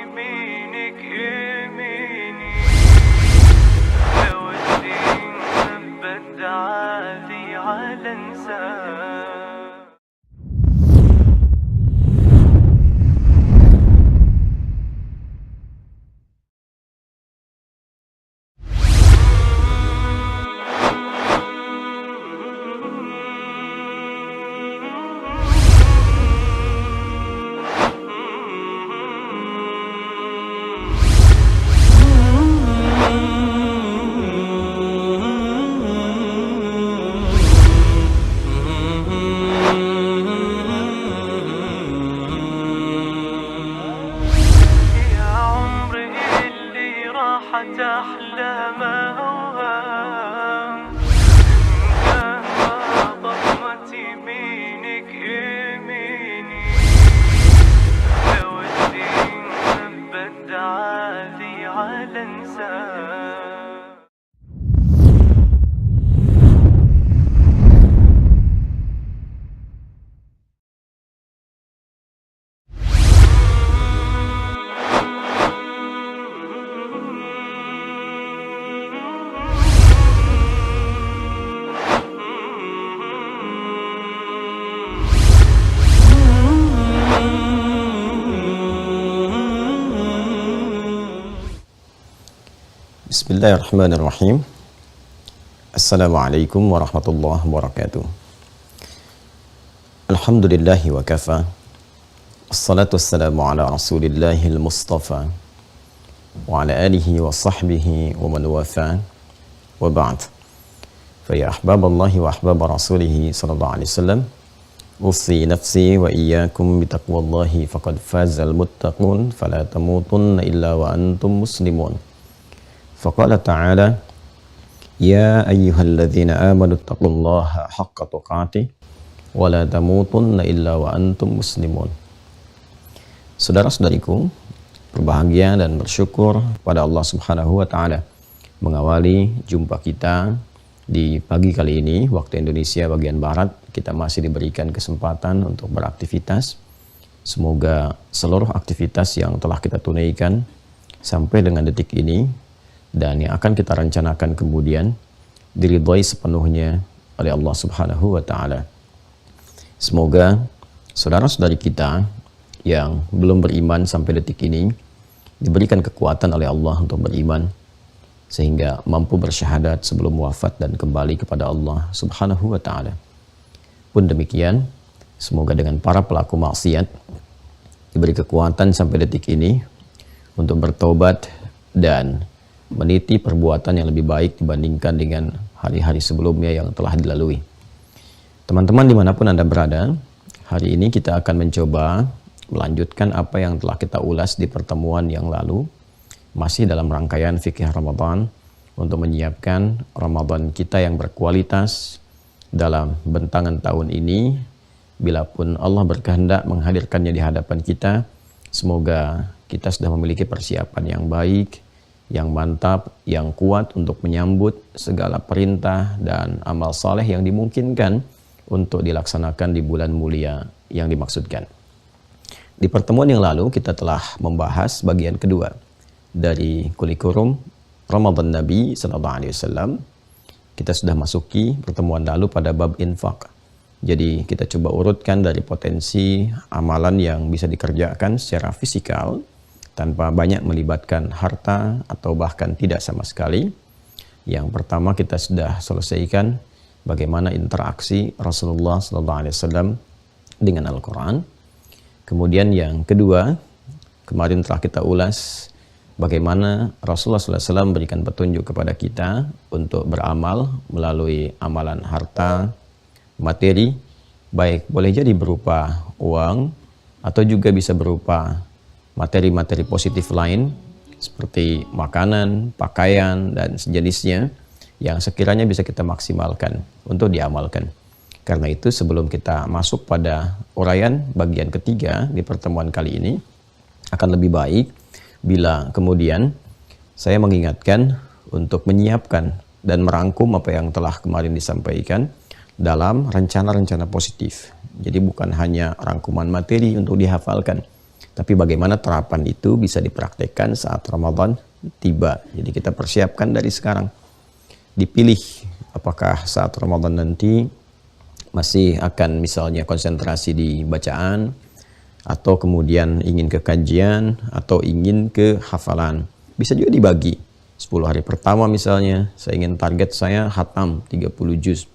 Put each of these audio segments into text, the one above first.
يمينك يميني لو الدين ثبت عادي على انسان. أحلام أوهام إنها ضمت يمينك يميني لو الدين ثبت عادي على انسان. Bismillahirrahmanirrahim. Assalamualaikum warahmatullahi wabarakatuh. Alhamdulillahi wa kafa. Assalatu wassalamu ala rasulillahil mustafa wa ala alihi wa sahbihi wa man wafa wa ba'd. Fa ya ahbaballahi wa ahbab rasulihi sallallahu alaihi wasallam, usi nafsi wa iyyakum bitaqwallahi faqad fazal muttaqun fala tamutunna illa wa antum muslimun. Faqala ta'ala ya ayyuhalladzina amanu taqullaha haqqa tuqatih wa la tamutunna illa wa antum muslimun. Saudara-saudariku, berbahagia dan bersyukur pada Allah Subhanahu wa taala mengawali jumpa kita di pagi kali ini waktu Indonesia bagian barat. Kita masih diberikan kesempatan untuk beraktivitas. Semoga seluruh aktivitas yang telah kita tunaikan sampai dengan detik ini dan yang akan kita rencanakan kemudian diridhai sepenuhnya oleh Allah Subhanahu wa taala. Semoga saudara-saudari kita yang belum beriman sampai detik ini diberikan kekuatan oleh Allah untuk beriman sehingga mampu bersyahadat sebelum wafat dan kembali kepada Allah Subhanahu wa taala. Pun demikian, semoga dengan para pelaku maksiat diberi kekuatan sampai detik ini untuk bertobat dan meniti perbuatan yang lebih baik dibandingkan dengan hari-hari sebelumnya yang telah dilalui. Teman-teman dimanapun Anda berada, hari ini kita akan mencoba melanjutkan apa yang telah kita ulas di pertemuan yang lalu, masih dalam rangkaian fikih Ramadan untuk menyiapkan Ramadan kita yang berkualitas dalam bentangan tahun ini. Bila pun Allah berkehendak menghadirkannya di hadapan kita, semoga kita sudah memiliki persiapan yang baik, yang mantap, yang kuat untuk menyambut segala perintah dan amal saleh yang dimungkinkan untuk dilaksanakan di bulan mulia yang dimaksudkan. Di pertemuan yang lalu kita telah membahas bagian kedua dari kurikulum Ramadan Nabi sallallahu alaihi wasallam. Kita sudah masuki pertemuan lalu pada bab infak. Jadi kita coba urutkan dari potensi amalan yang bisa dikerjakan secara fisikal tanpa banyak melibatkan harta atau bahkan tidak sama sekali. Yang pertama kita sudah selesaikan bagaimana interaksi Rasulullah SAW dengan Al-Quran. Kemudian yang kedua, kemarin telah kita ulas bagaimana Rasulullah SAW memberikan petunjuk kepada kita untuk beramal melalui amalan harta, materi, baik boleh jadi berupa uang atau juga bisa berupa materi-materi positif lain seperti makanan, pakaian, dan sejenisnya yang sekiranya bisa kita maksimalkan untuk diamalkan. Karena itu sebelum kita masuk pada uraian bagian ketiga di pertemuan kali ini, akan lebih baik bila kemudian saya mengingatkan untuk menyiapkan dan merangkum apa yang telah kemarin disampaikan dalam rencana-rencana positif. Jadi bukan hanya rangkuman materi untuk dihafalkan, Tapi bagaimana terapan itu bisa dipraktekkan saat Ramadan tiba. Jadi kita persiapkan dari sekarang. Dipilih apakah saat Ramadan nanti masih akan misalnya konsentrasi di bacaan, atau kemudian ingin ke kajian, atau ingin ke hafalan. Bisa juga dibagi. 10 hari pertama misalnya, saya ingin target saya khatam 30 juz.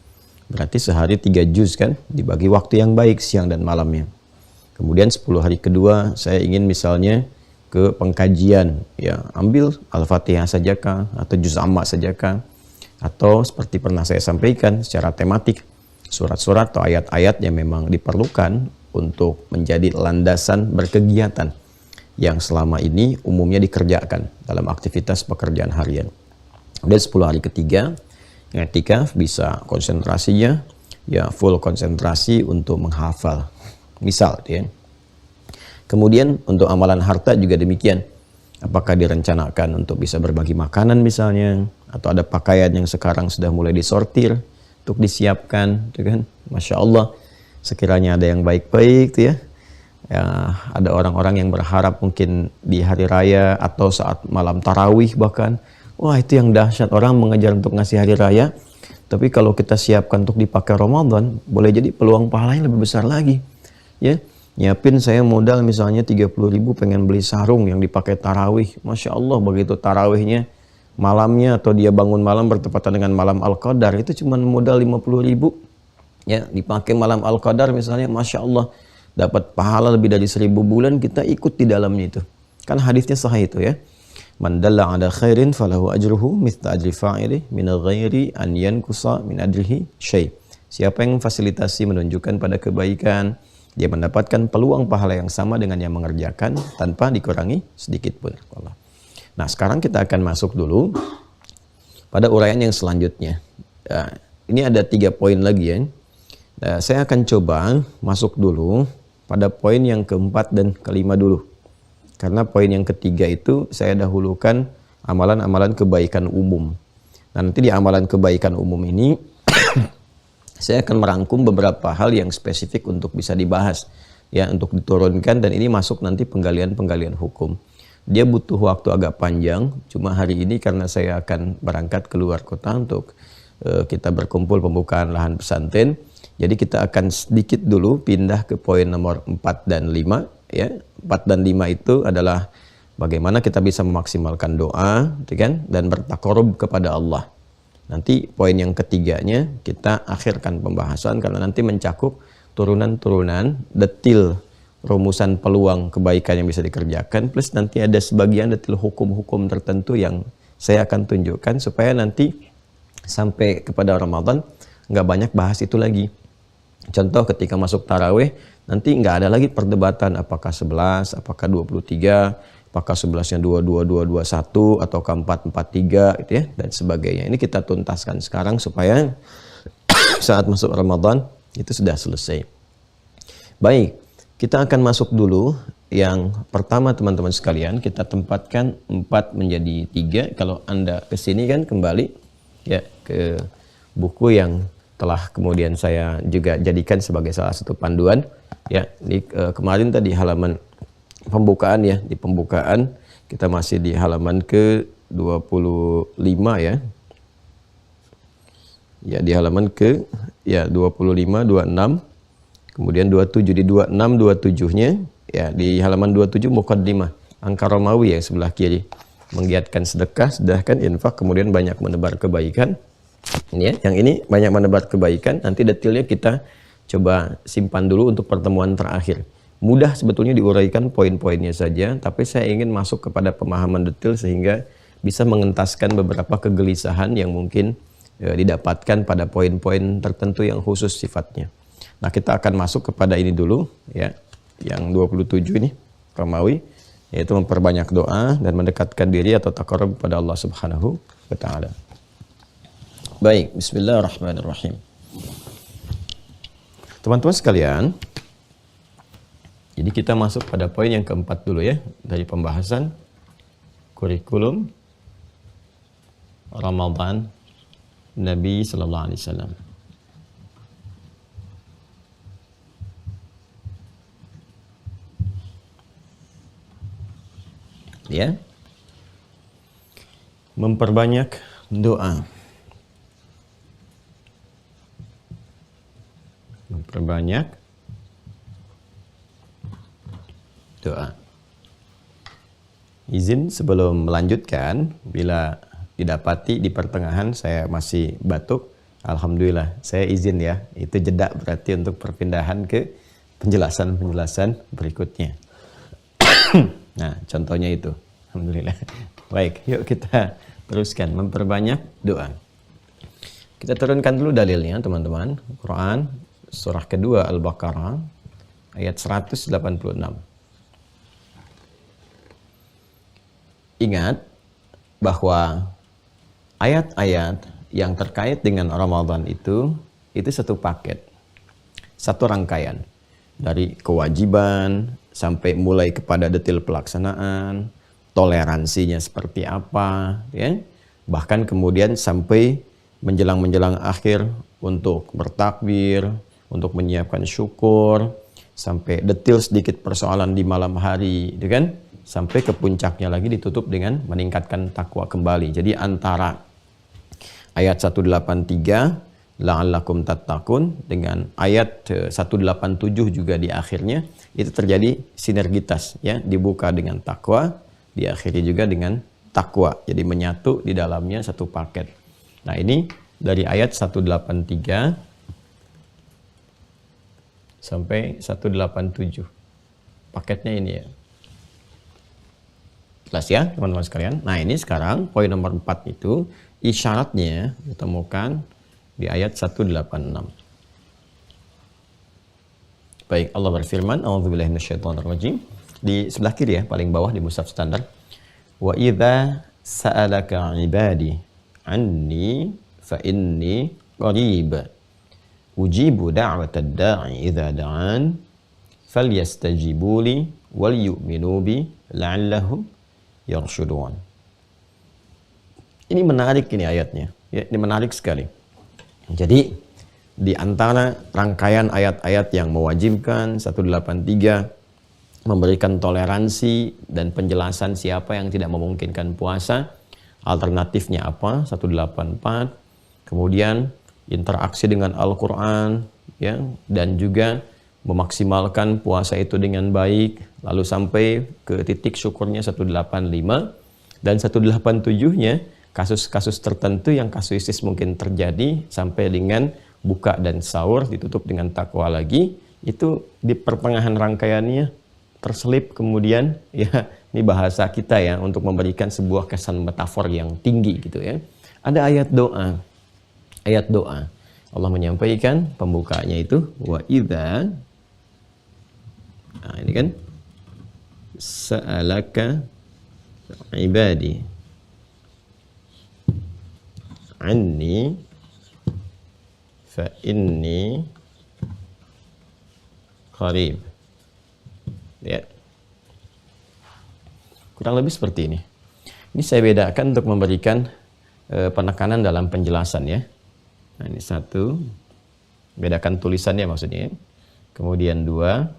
Berarti sehari 3 juz kan, dibagi waktu yang baik siang dan malamnya. Kemudian 10 hari kedua saya ingin misalnya ke pengkajian, ya ambil Al-Fatihah sajakah atau juz amma sajakah, atau seperti pernah saya sampaikan secara tematik surat-surat atau ayat-ayat yang memang diperlukan untuk menjadi landasan berkegiatan yang selama ini umumnya dikerjakan dalam aktivitas pekerjaan harian. Dan 10 hari ketiga i'tikaf bisa konsentrasinya ya full konsentrasi untuk menghafal. Misal ya. Kemudian untuk amalan harta juga demikian. Apakah direncanakan untuk bisa berbagi makanan misalnya, atau ada pakaian yang sekarang sudah mulai disortir untuk disiapkan, gitu kan? Masya Allah, sekiranya ada yang baik-baik tuh ya. Ya, ada orang-orang yang berharap mungkin di hari raya atau saat malam tarawih bahkan, wah itu yang dahsyat, orang mengejar untuk ngasih hari raya. Tapi kalau kita siapkan untuk dipakai Ramadan, boleh jadi peluang pahalanya lebih besar lagi. Ya, nyiapin saya modal misalnya 30.000 pengen beli sarung yang dipakai tarawih. Masya Allah, begitu tarawihnya malamnya atau dia bangun malam bertepatan dengan malam Al-Qadar, itu cuma modal 50.000. Ya, dipakai malam Al-Qadar misalnya, Masya Allah, dapat pahala lebih dari 1000 bulan kita ikut di dalamnya itu. Kan hadisnya sahih itu ya. Man dalla ala khairin falahu ajruhu mithla ajri fa'ili min ghairi an yankusa min ajrihi syai'. Siapa yang fasilitasi menunjukkan pada kebaikan, dia mendapatkan peluang pahala yang sama dengan yang mengerjakan tanpa dikurangi sedikit pun. Nah, sekarang kita akan masuk dulu pada uraian yang selanjutnya. Nah, ini ada 3 poin lagi ya. Nah, saya akan coba masuk dulu pada poin yang keempat dan kelima dulu. Karena poin yang ketiga itu saya dahulukan amalan-amalan kebaikan umum. Nah, nanti di amalan kebaikan umum ini saya akan merangkum beberapa hal yang spesifik untuk bisa dibahas, ya, untuk diturunkan, dan ini masuk nanti penggalian-penggalian hukum. Dia butuh waktu agak panjang, cuma hari ini karena saya akan berangkat keluar kota untuk kita berkumpul pembukaan lahan pesantren. Jadi kita akan sedikit dulu pindah ke poin nomor 4 dan 5, ya. 4 dan 5 itu adalah bagaimana kita bisa memaksimalkan doa, kan, dan bertakarub kepada Allah. Nanti poin yang ketiganya kita akhirkan pembahasan karena nanti mencakup turunan-turunan detil rumusan peluang kebaikan yang bisa dikerjakan, plus nanti ada sebagian detil hukum-hukum tertentu yang saya akan tunjukkan supaya nanti sampai kepada Ramadan nggak banyak bahas itu lagi. Contoh ketika masuk tarawih nanti nggak ada lagi perdebatan apakah 11, apakah 23, apakah 11-nya 22, 21 atau 4-4-3 gitu ya, dan sebagainya. Ini kita tuntaskan sekarang supaya saat masuk Ramadan itu sudah selesai. Baik, kita akan masuk dulu yang pertama teman-teman sekalian, kita tempatkan 4 menjadi 3. Kalau Anda kesini kan kembali ya ke buku yang telah kemudian saya juga jadikan sebagai salah satu panduan. Ya, ini kemarin tadi halaman pembukaan ya, di pembukaan kita masih di halaman ke 25 ya. Ya, di halaman ke 25, 26, kemudian 27, di 26, 27-nya ya, di halaman 27 muqaddimah angka Romawi yang sebelah kiri. Menggiatkan sedekah, sedekahkan infak, kemudian banyak menebar kebaikan. Ini ya, yang ini banyak menebar kebaikan, nanti detailnya kita coba simpan dulu untuk pertemuan terakhir. Mudah sebetulnya diuraikan poin-poinnya saja, tapi saya ingin masuk kepada pemahaman detail sehingga bisa mengentaskan beberapa kegelisahan yang mungkin didapatkan pada poin-poin tertentu yang khusus sifatnya. Nah, kita akan masuk kepada ini dulu ya, yang 27 ini Romawi, yaitu memperbanyak doa dan mendekatkan diri atau taqarrub kepada Allah Subhanahu wa taala. Baik, bismillahirrahmanirrahim. Teman-teman sekalian, jadi kita masuk pada poin yang keempat dulu ya, dari pembahasan kurikulum Ramadan Nabi Sallallahu Alaihi Wasallam. Ya. Memperbanyak doa. Memperbanyak doa. Izin sebelum melanjutkan, bila didapati di pertengahan saya masih batuk, alhamdulillah saya izin ya. Itu jeda berarti untuk perpindahan ke penjelasan-penjelasan berikutnya. Nah, contohnya itu. Alhamdulillah. Baik, yuk kita teruskan memperbanyak doa. Kita turunkan dulu dalilnya, teman-teman. Quran surah kedua Al-Baqarah ayat 186. Ingat bahwa ayat-ayat yang terkait dengan Ramadan itu satu paket, satu rangkaian. Dari kewajiban sampai mulai kepada detail pelaksanaan, toleransinya seperti apa, ya. Bahkan kemudian sampai menjelang akhir untuk bertakbir, untuk menyiapkan syukur, sampai detail sedikit persoalan di malam hari, gitu kan? Sampai ke puncaknya lagi ditutup dengan meningkatkan takwa kembali. Jadi antara ayat 183 la'allakum tattaqun dengan ayat 187 juga di akhirnya itu terjadi sinergitas, ya, dibuka dengan takwa, diakhiri juga dengan takwa. Jadi menyatu di dalamnya satu paket. Nah, ini dari ayat 183 sampai 187. Paketnya ini ya. Jelas ya teman-teman sekalian. Nah, ini sekarang poin nomor 4 itu isyaratnya ditemukan di ayat 186. Baik, Allah berfirman, a'udzubillahi minasyaitonirrajim. Di sebelah kiri ya, paling bawah di mushaf standar. Wa idza sa'alaka 'ibadi anni fa inni qarib. Ujibu da'watad da'i idza da'an falyastajibu li wal yu'minu bi la'allahum yarshudun. Ini menarik ini ayatnya. Ya, ini menarik sekali. Jadi di antara rangkaian ayat-ayat yang mewajibkan 183 memberikan toleransi dan penjelasan siapa yang tidak memungkinkan puasa, alternatifnya apa? 184. Kemudian interaksi dengan Al-Qur'an, ya, dan juga memaksimalkan puasa itu dengan baik, lalu sampai ke titik syukurnya 185, dan 187-nya kasus-kasus tertentu yang kasuistis mungkin terjadi sampai dengan buka dan sahur ditutup dengan takwa lagi. Itu di pertengahan rangkaiannya terselip kemudian, ya, ini bahasa kita ya untuk memberikan sebuah kesan metafor yang tinggi gitu ya. Ada ayat doa. Ayat doa. Allah menyampaikan pembukanya itu wa idza. Nah, ini kan sa'alaka ibadi anni fa inni qarib. Ya. Kurang lebih seperti ini. Ini saya bedakan untuk memberikan penekanan dalam penjelasan ya. Nah, ini 1, bedakan tulisannya maksudnya. Kemudian 2,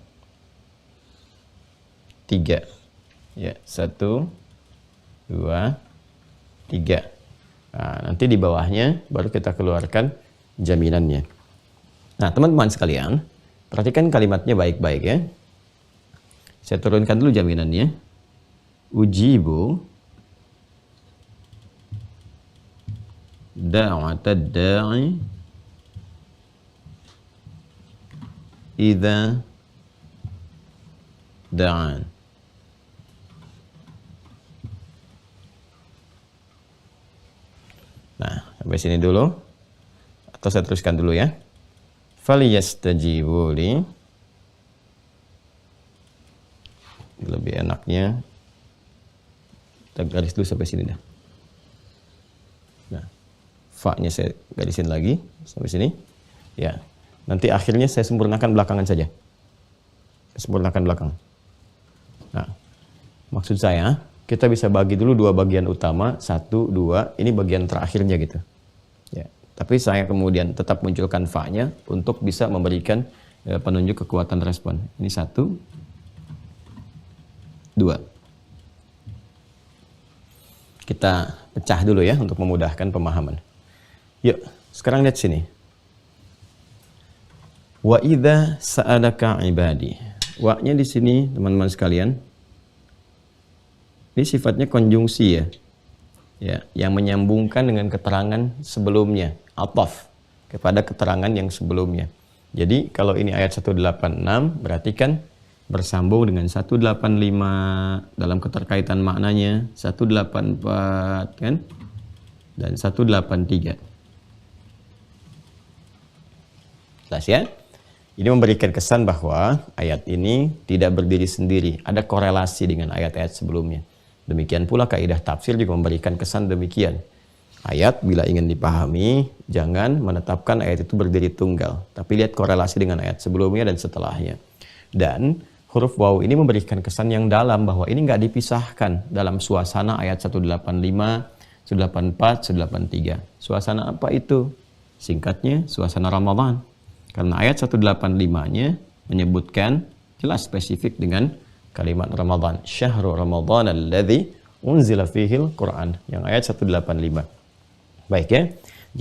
3. Ya, 1, 2, 3. Nah, nanti di bawahnya baru kita keluarkan jaminannya. Nah, teman-teman sekalian, perhatikan kalimatnya baik-baik ya. Saya turunkan dulu jaminannya. Ujibu da'watad da'i idza da'an. Nah, sampai sini dulu. Atau saya teruskan dulu ya. Falyastajibu li. Lebih enaknya kita garis dulu sampai sini dah. Nah, fa-nya saya garisin lagi sampai sini. Ya. Nanti akhirnya saya sempurnakan belakangan saja. Saya sempurnakan belakang. Nah, maksud saya kita bisa bagi dulu dua bagian utama, 1, 2, ini bagian terakhirnya gitu. Ya. Tapi saya kemudian tetap munculkan fa-nya untuk bisa memberikan penunjuk kekuatan respon. Ini 1, 2. Kita pecah dulu ya untuk memudahkan pemahaman. Yuk, sekarang lihat sini. Wa idza sa'alaka ibadi. Wa-nya di sini teman-teman sekalian. Ini sifatnya konjungsi ya. Ya, yang menyambungkan dengan keterangan sebelumnya, ataf kepada keterangan yang sebelumnya. Jadi kalau ini ayat 186 berarti kan bersambung dengan 185 dalam keterkaitan maknanya, 184 kan, dan 183. Jelas ya? Ini memberikan kesan bahwa ayat ini tidak berdiri sendiri, ada korelasi dengan ayat-ayat sebelumnya. Demikian pula kaidah tafsir juga memberikan kesan demikian. Ayat bila ingin dipahami, jangan menetapkan ayat itu berdiri tunggal, tapi lihat korelasi dengan ayat sebelumnya dan setelahnya. Dan huruf waw ini memberikan kesan yang dalam bahwa ini nggak dipisahkan dalam suasana ayat 185, 184, 183. Suasana apa itu? Singkatnya, suasana Ramadan. Karena ayat 185-nya menyebutkan jelas spesifik dengan kalimat Ramadan. Syahrul Ramadan alladzi unzila fihil Quran. Yang ayat 185. Baik ya.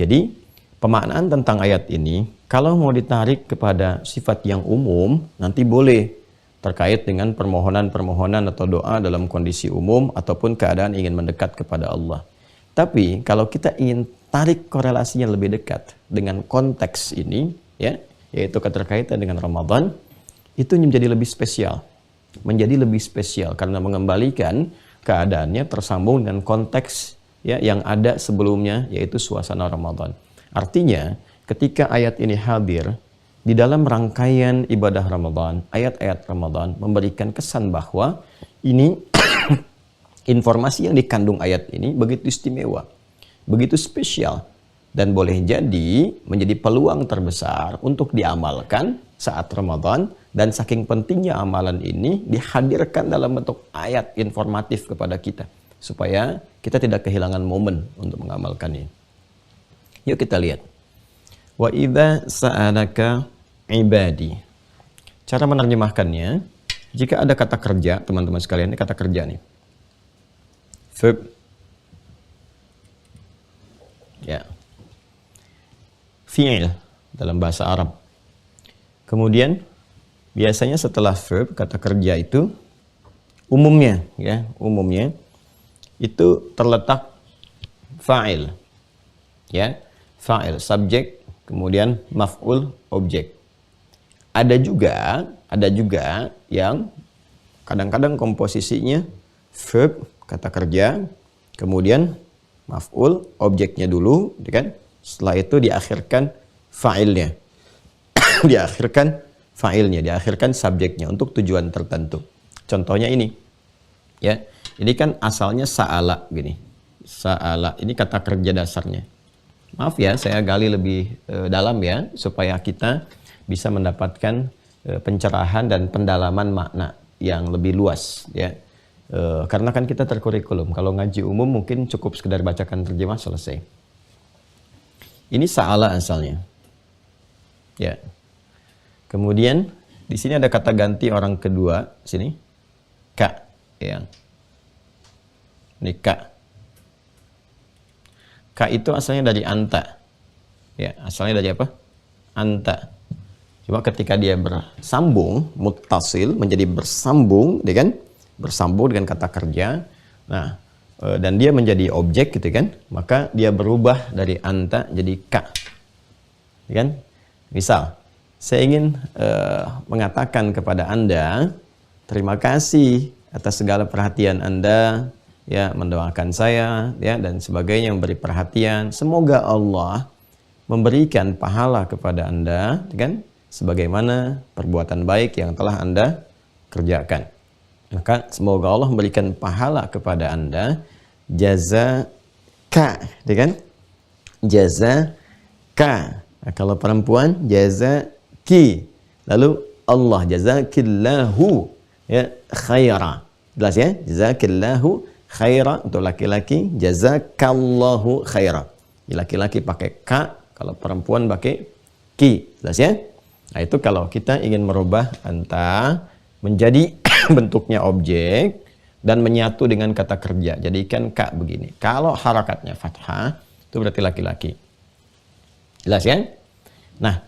Jadi, pemaknaan tentang ayat ini, kalau mau ditarik kepada sifat yang umum, nanti boleh. Terkait dengan permohonan-permohonan atau doa dalam kondisi umum ataupun keadaan ingin mendekat kepada Allah. Tapi kalau kita ingin tarik korelasinya lebih dekat dengan konteks ini, ya, yaitu keterkaitan dengan Ramadan, itu menjadi lebih spesial. Menjadi lebih spesial karena mengembalikan keadaannya tersambung dengan konteks ya yang ada sebelumnya, yaitu suasana Ramadan. Artinya, ketika ayat ini hadir di dalam rangkaian ibadah Ramadan, ayat-ayat Ramadan memberikan kesan bahwa ini informasi yang dikandung ayat ini begitu istimewa, begitu spesial, dan boleh jadi menjadi peluang terbesar untuk diamalkan saat Ramadan, dan saking pentingnya amalan ini dihadirkan dalam bentuk ayat informatif kepada kita, supaya kita tidak kehilangan momen untuk mengamalkannya. Yuk kita lihat. Wa idza sa'alaka ibadi. Cara menerjemahkannya, jika ada kata kerja, teman-teman sekalian, ini kata kerja nih. Verb. Ya. Fi'il dalam bahasa Arab. Kemudian, biasanya setelah verb, kata kerja itu, umumnya, itu terletak fa'il. Ya, fa'il, subjek, kemudian maf'ul, objek. Ada juga yang kadang-kadang komposisinya verb, kata kerja, kemudian maf'ul, objeknya dulu, kan? Setelah itu diakhirkan fa'ilnya. diakhirkan subjeknya untuk tujuan tertentu. Contohnya ini. Ya. Ini kan asalnya sa'ala gini. Sa'ala ini kata kerja dasarnya. Maaf ya, saya gali lebih dalam ya supaya kita bisa mendapatkan pencerahan dan pendalaman makna yang lebih luas ya. Karena kan kita terkurikulum. Kalau ngaji umum mungkin cukup sekedar bacakan terjemah selesai. Ini sa'ala asalnya. Ya. Kemudian di sini ada kata ganti orang kedua sini. Ka ya. Ini ka. Ka itu asalnya dari anta. Ya, asalnya dari apa? Anta. Cuma ketika dia bersambung, muttasil, menjadi bersambung, ya kan? Bersambung dengan kata kerja. Nah, dan dia menjadi objek gitu kan? Maka dia berubah dari anta jadi ka. Ya kan? Misal, saya ingin mengatakan kepada Anda, terima kasih atas segala perhatian Anda, ya, mendoakan saya, ya, dan sebagainya, memberi perhatian. Semoga Allah memberikan pahala kepada Anda, kan, sebagaimana perbuatan baik yang telah Anda kerjakan. Maka semoga Allah memberikan pahala kepada Anda, jazaka, kan? Jazaka. Nah, kalau perempuan jazaki. Lalu Allah jazakillahu, ya, khaira. Jelas ya? Jazakillahu khaira untuk laki-laki, jazakallahu khaira. Laki-laki pakai ka, kalau perempuan pakai ki. Jelas ya? Nah, itu kalau kita ingin merubah anta menjadi bentuknya objek, dan menyatu dengan kata kerja. Jadikan ka begini. Kalau harakatnya fathah, itu berarti laki-laki. Jelas ya? Nah,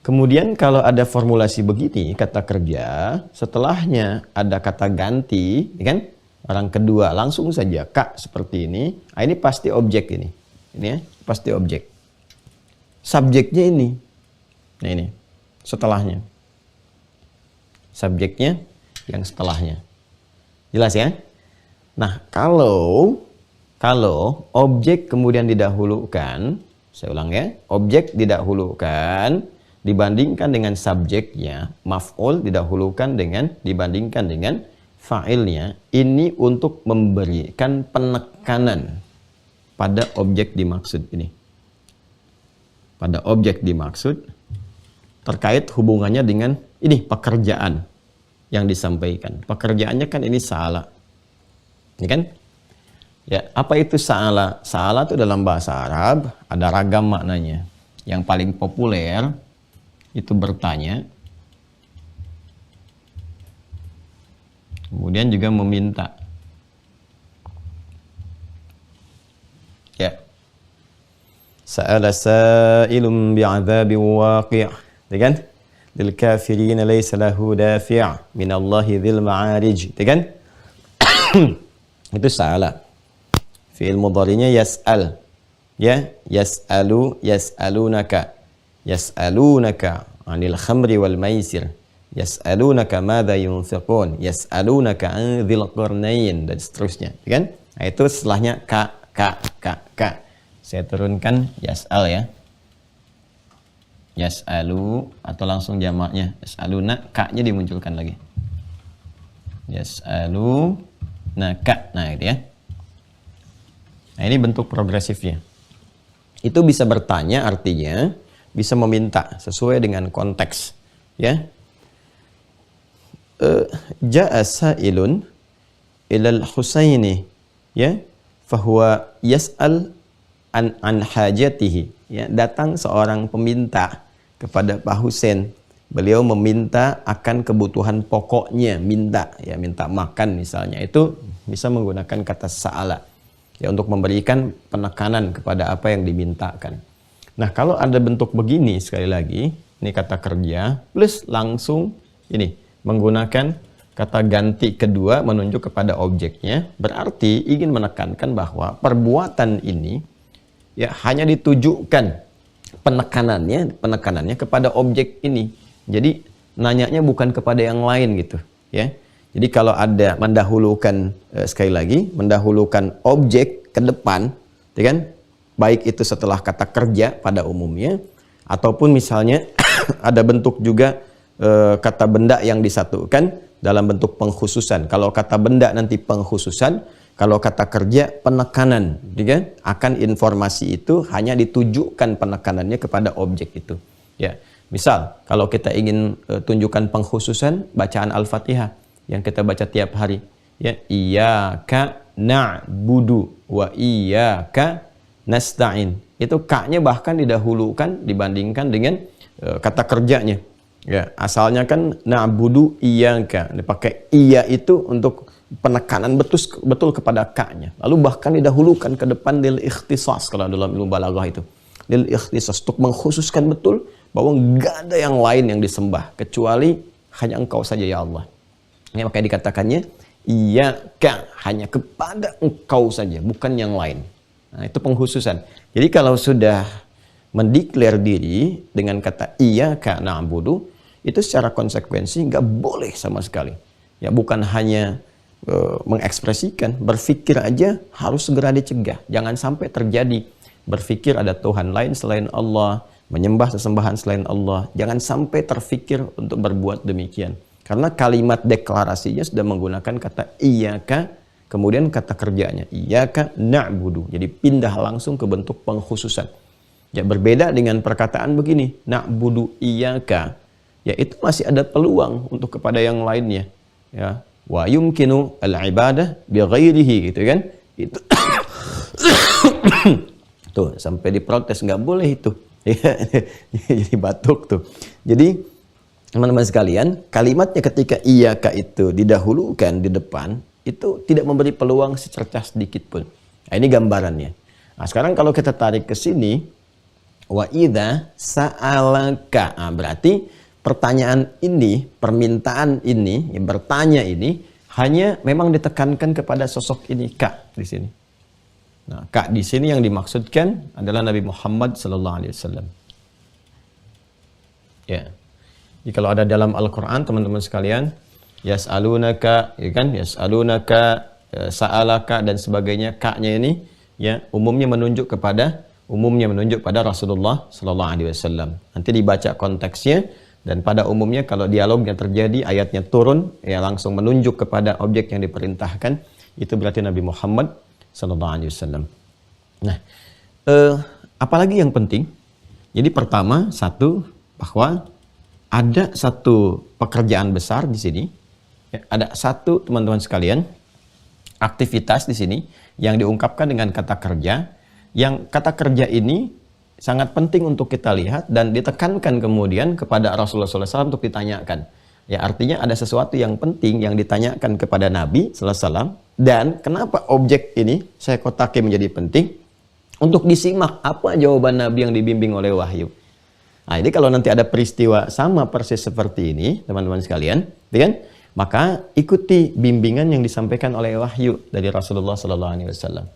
kemudian kalau ada formulasi begini, kata kerja, setelahnya ada kata ganti, kan? Orang kedua langsung saja ka seperti ini. Nah, ini pasti objek ini. Ini ya, pasti objek. Subjeknya ini. Nah, ini setelahnya. Subjeknya yang setelahnya. Jelas ya? Nah, kalau objek kemudian didahulukan, saya ulang ya, objek didahulukan dibandingkan dengan subjeknya, maf'ul dibandingkan dengan fa'ilnya, ini untuk memberikan penekanan pada objek dimaksud ini. Pada objek dimaksud terkait hubungannya dengan ini pekerjaan yang disampaikan. Pekerjaannya kan ini sa'ala. Ini kan? Ya, apa itu sa'ala? Sa'ala itu dalam bahasa Arab ada ragam maknanya. Yang paling populer itu bertanya. Kemudian juga meminta. Ya. Sa'ala sa'ilun bi'adzabin waqi'. Ya kan? Lil kafirin laysa lahu dafi' minallahi dzil ma'arij. Ya kan? Itu sa'ala. Fi'il mudhari'nya yas'al. Ya, yas'alu, yas'alunaka. Yas'alunaka 'anil khamri wal maisir. Yas'alunaka madza yunfiqun. Yas'alunaka 'an dzil qarnain dan seterusnya, ya kan? Nah, itu setelahnya ka. Saya turunkan yas'al ya. Yas'alu atau langsung jamaknya yas'aluna, ka-nya dimunculkan lagi. Yas'alunaka. Nah, itu ya. Nah, ini bentuk progresifnya. Itu bisa bertanya, artinya bisa meminta sesuai dengan konteks, ya. Ja'a sa'ilun ilal Husaini, ya, fahuwa yas'al an hajatihi, ya. Datang seorang peminta kepada Pak Husain. Beliau meminta akan kebutuhan pokoknya, minta makan misalnya. Itu bisa menggunakan kata sa'ala. Ya, untuk memberikan penekanan kepada apa yang dimintakan. Nah, kalau ada bentuk begini, sekali lagi, ini kata kerja, plus langsung ini, menggunakan kata ganti kedua menunjuk kepada objeknya, berarti ingin menekankan bahwa perbuatan ini, ya, hanya ditujukan penekanannya kepada objek ini. Jadi, nanyanya bukan kepada yang lain gitu, ya. Jadi kalau ada mendahulukan, sekali lagi, mendahulukan objek ke depan, ya kan? Baik itu setelah kata kerja pada umumnya, ataupun misalnya ada bentuk juga kata benda yang disatukan dalam bentuk pengkhususan. Kalau kata benda nanti pengkhususan, kalau kata kerja penekanan, ya kan? Akan informasi itu hanya ditujukan penekanannya kepada objek itu. Ya, misal kalau kita ingin tunjukkan pengkhususan, bacaan Al-Fatihah yang kita baca tiap hari, ya, iyyaka na'budu wa iyyaka nasta'in. Itu ka-nya bahkan didahulukan dibandingkan dengan kata kerjanya. Ya, asalnya kan na'budu iyyaka, dipakai iya itu untuk penekanan betul kepada ka-nya. Lalu bahkan didahulukan ke depan lil ikhtisas, kalau dalam ilmu balaghah itu. Lil ikhtisas, untuk mengkhususkan betul bahwa enggak ada yang lain yang disembah kecuali hanya Engkau saja ya Allah. Ini makanya dikatakannya iyyaka, hanya kepada Engkau saja, bukan yang lain. Nah, itu pengkhususan. Jadi kalau sudah mendeklar diri dengan kata iyyaka na'budu, itu secara konsekuensi nggak boleh sama sekali. Ya, bukan hanya mengekspresikan, berpikir aja harus segera dicegah. Jangan sampai terjadi berpikir ada Tuhan lain selain Allah, menyembah sesembahan selain Allah. Jangan sampai terfikir untuk berbuat demikian. Karena kalimat deklarasinya sudah menggunakan kata iyyaka, kemudian kata kerjanya iyyaka na'budu. Jadi pindah langsung ke bentuk pengkhususan. Ya, berbeda dengan perkataan begini, na'budu iyyaka. Ya, itu masih ada peluang untuk kepada yang lainnya. Ya, wa yumkinu al-ibadah bi ghairihi, gitu kan? Itu tuh sampai diprotes, nggak boleh itu. Jadi batuk tuh. Jadi teman-teman sekalian, kalimatnya ketika iyyaka itu didahulukan di depan, itu tidak memberi peluang secercah sedikit pun. Nah, ini gambarannya. Nah, sekarang kalau kita tarik ke sini, wa idza sa'alaka. Nah, berarti pertanyaan ini, permintaan ini, bertanya ini hanya memang ditekankan kepada sosok ini, Kak, di sini. Nah, Kak di sini yang dimaksudkan adalah Nabi Muhammad sallallahu alaihi wasallam. Ya. Jadi kalau ada dalam Al-Qur'an teman-teman sekalian, yas'alunaka, ya kan? Yas'alunaka, sa'alaka dan sebagainya, Kak-nya ini ya umumnya menunjuk pada Rasulullah sallallahu alaihi wasallam. Nanti dibaca konteksnya dan pada umumnya kalau dialognya terjadi, ayatnya turun, ya langsung menunjuk kepada objek yang diperintahkan, itu berarti Nabi Muhammad sallallahu alaihi wasallam. Nah, apalagi yang penting? Jadi pertama, satu, bahwa ada satu pekerjaan besar di sini. Ya, ada satu, teman-teman sekalian, aktivitas di sini yang diungkapkan dengan kata kerja, yang kata kerja ini sangat penting untuk kita lihat dan ditekankan kemudian kepada Rasulullah SAW untuk ditanyakan. Ya, artinya ada sesuatu yang penting yang ditanyakan kepada Nabi SAW, dan kenapa objek ini saya kotaki menjadi penting untuk disimak apa jawaban Nabi yang dibimbing oleh wahyu. Nah, jadi kalau nanti ada peristiwa sama persis seperti ini, teman-teman sekalian, kan? Maka ikuti bimbingan yang disampaikan oleh wahyu dari Rasulullah SAW.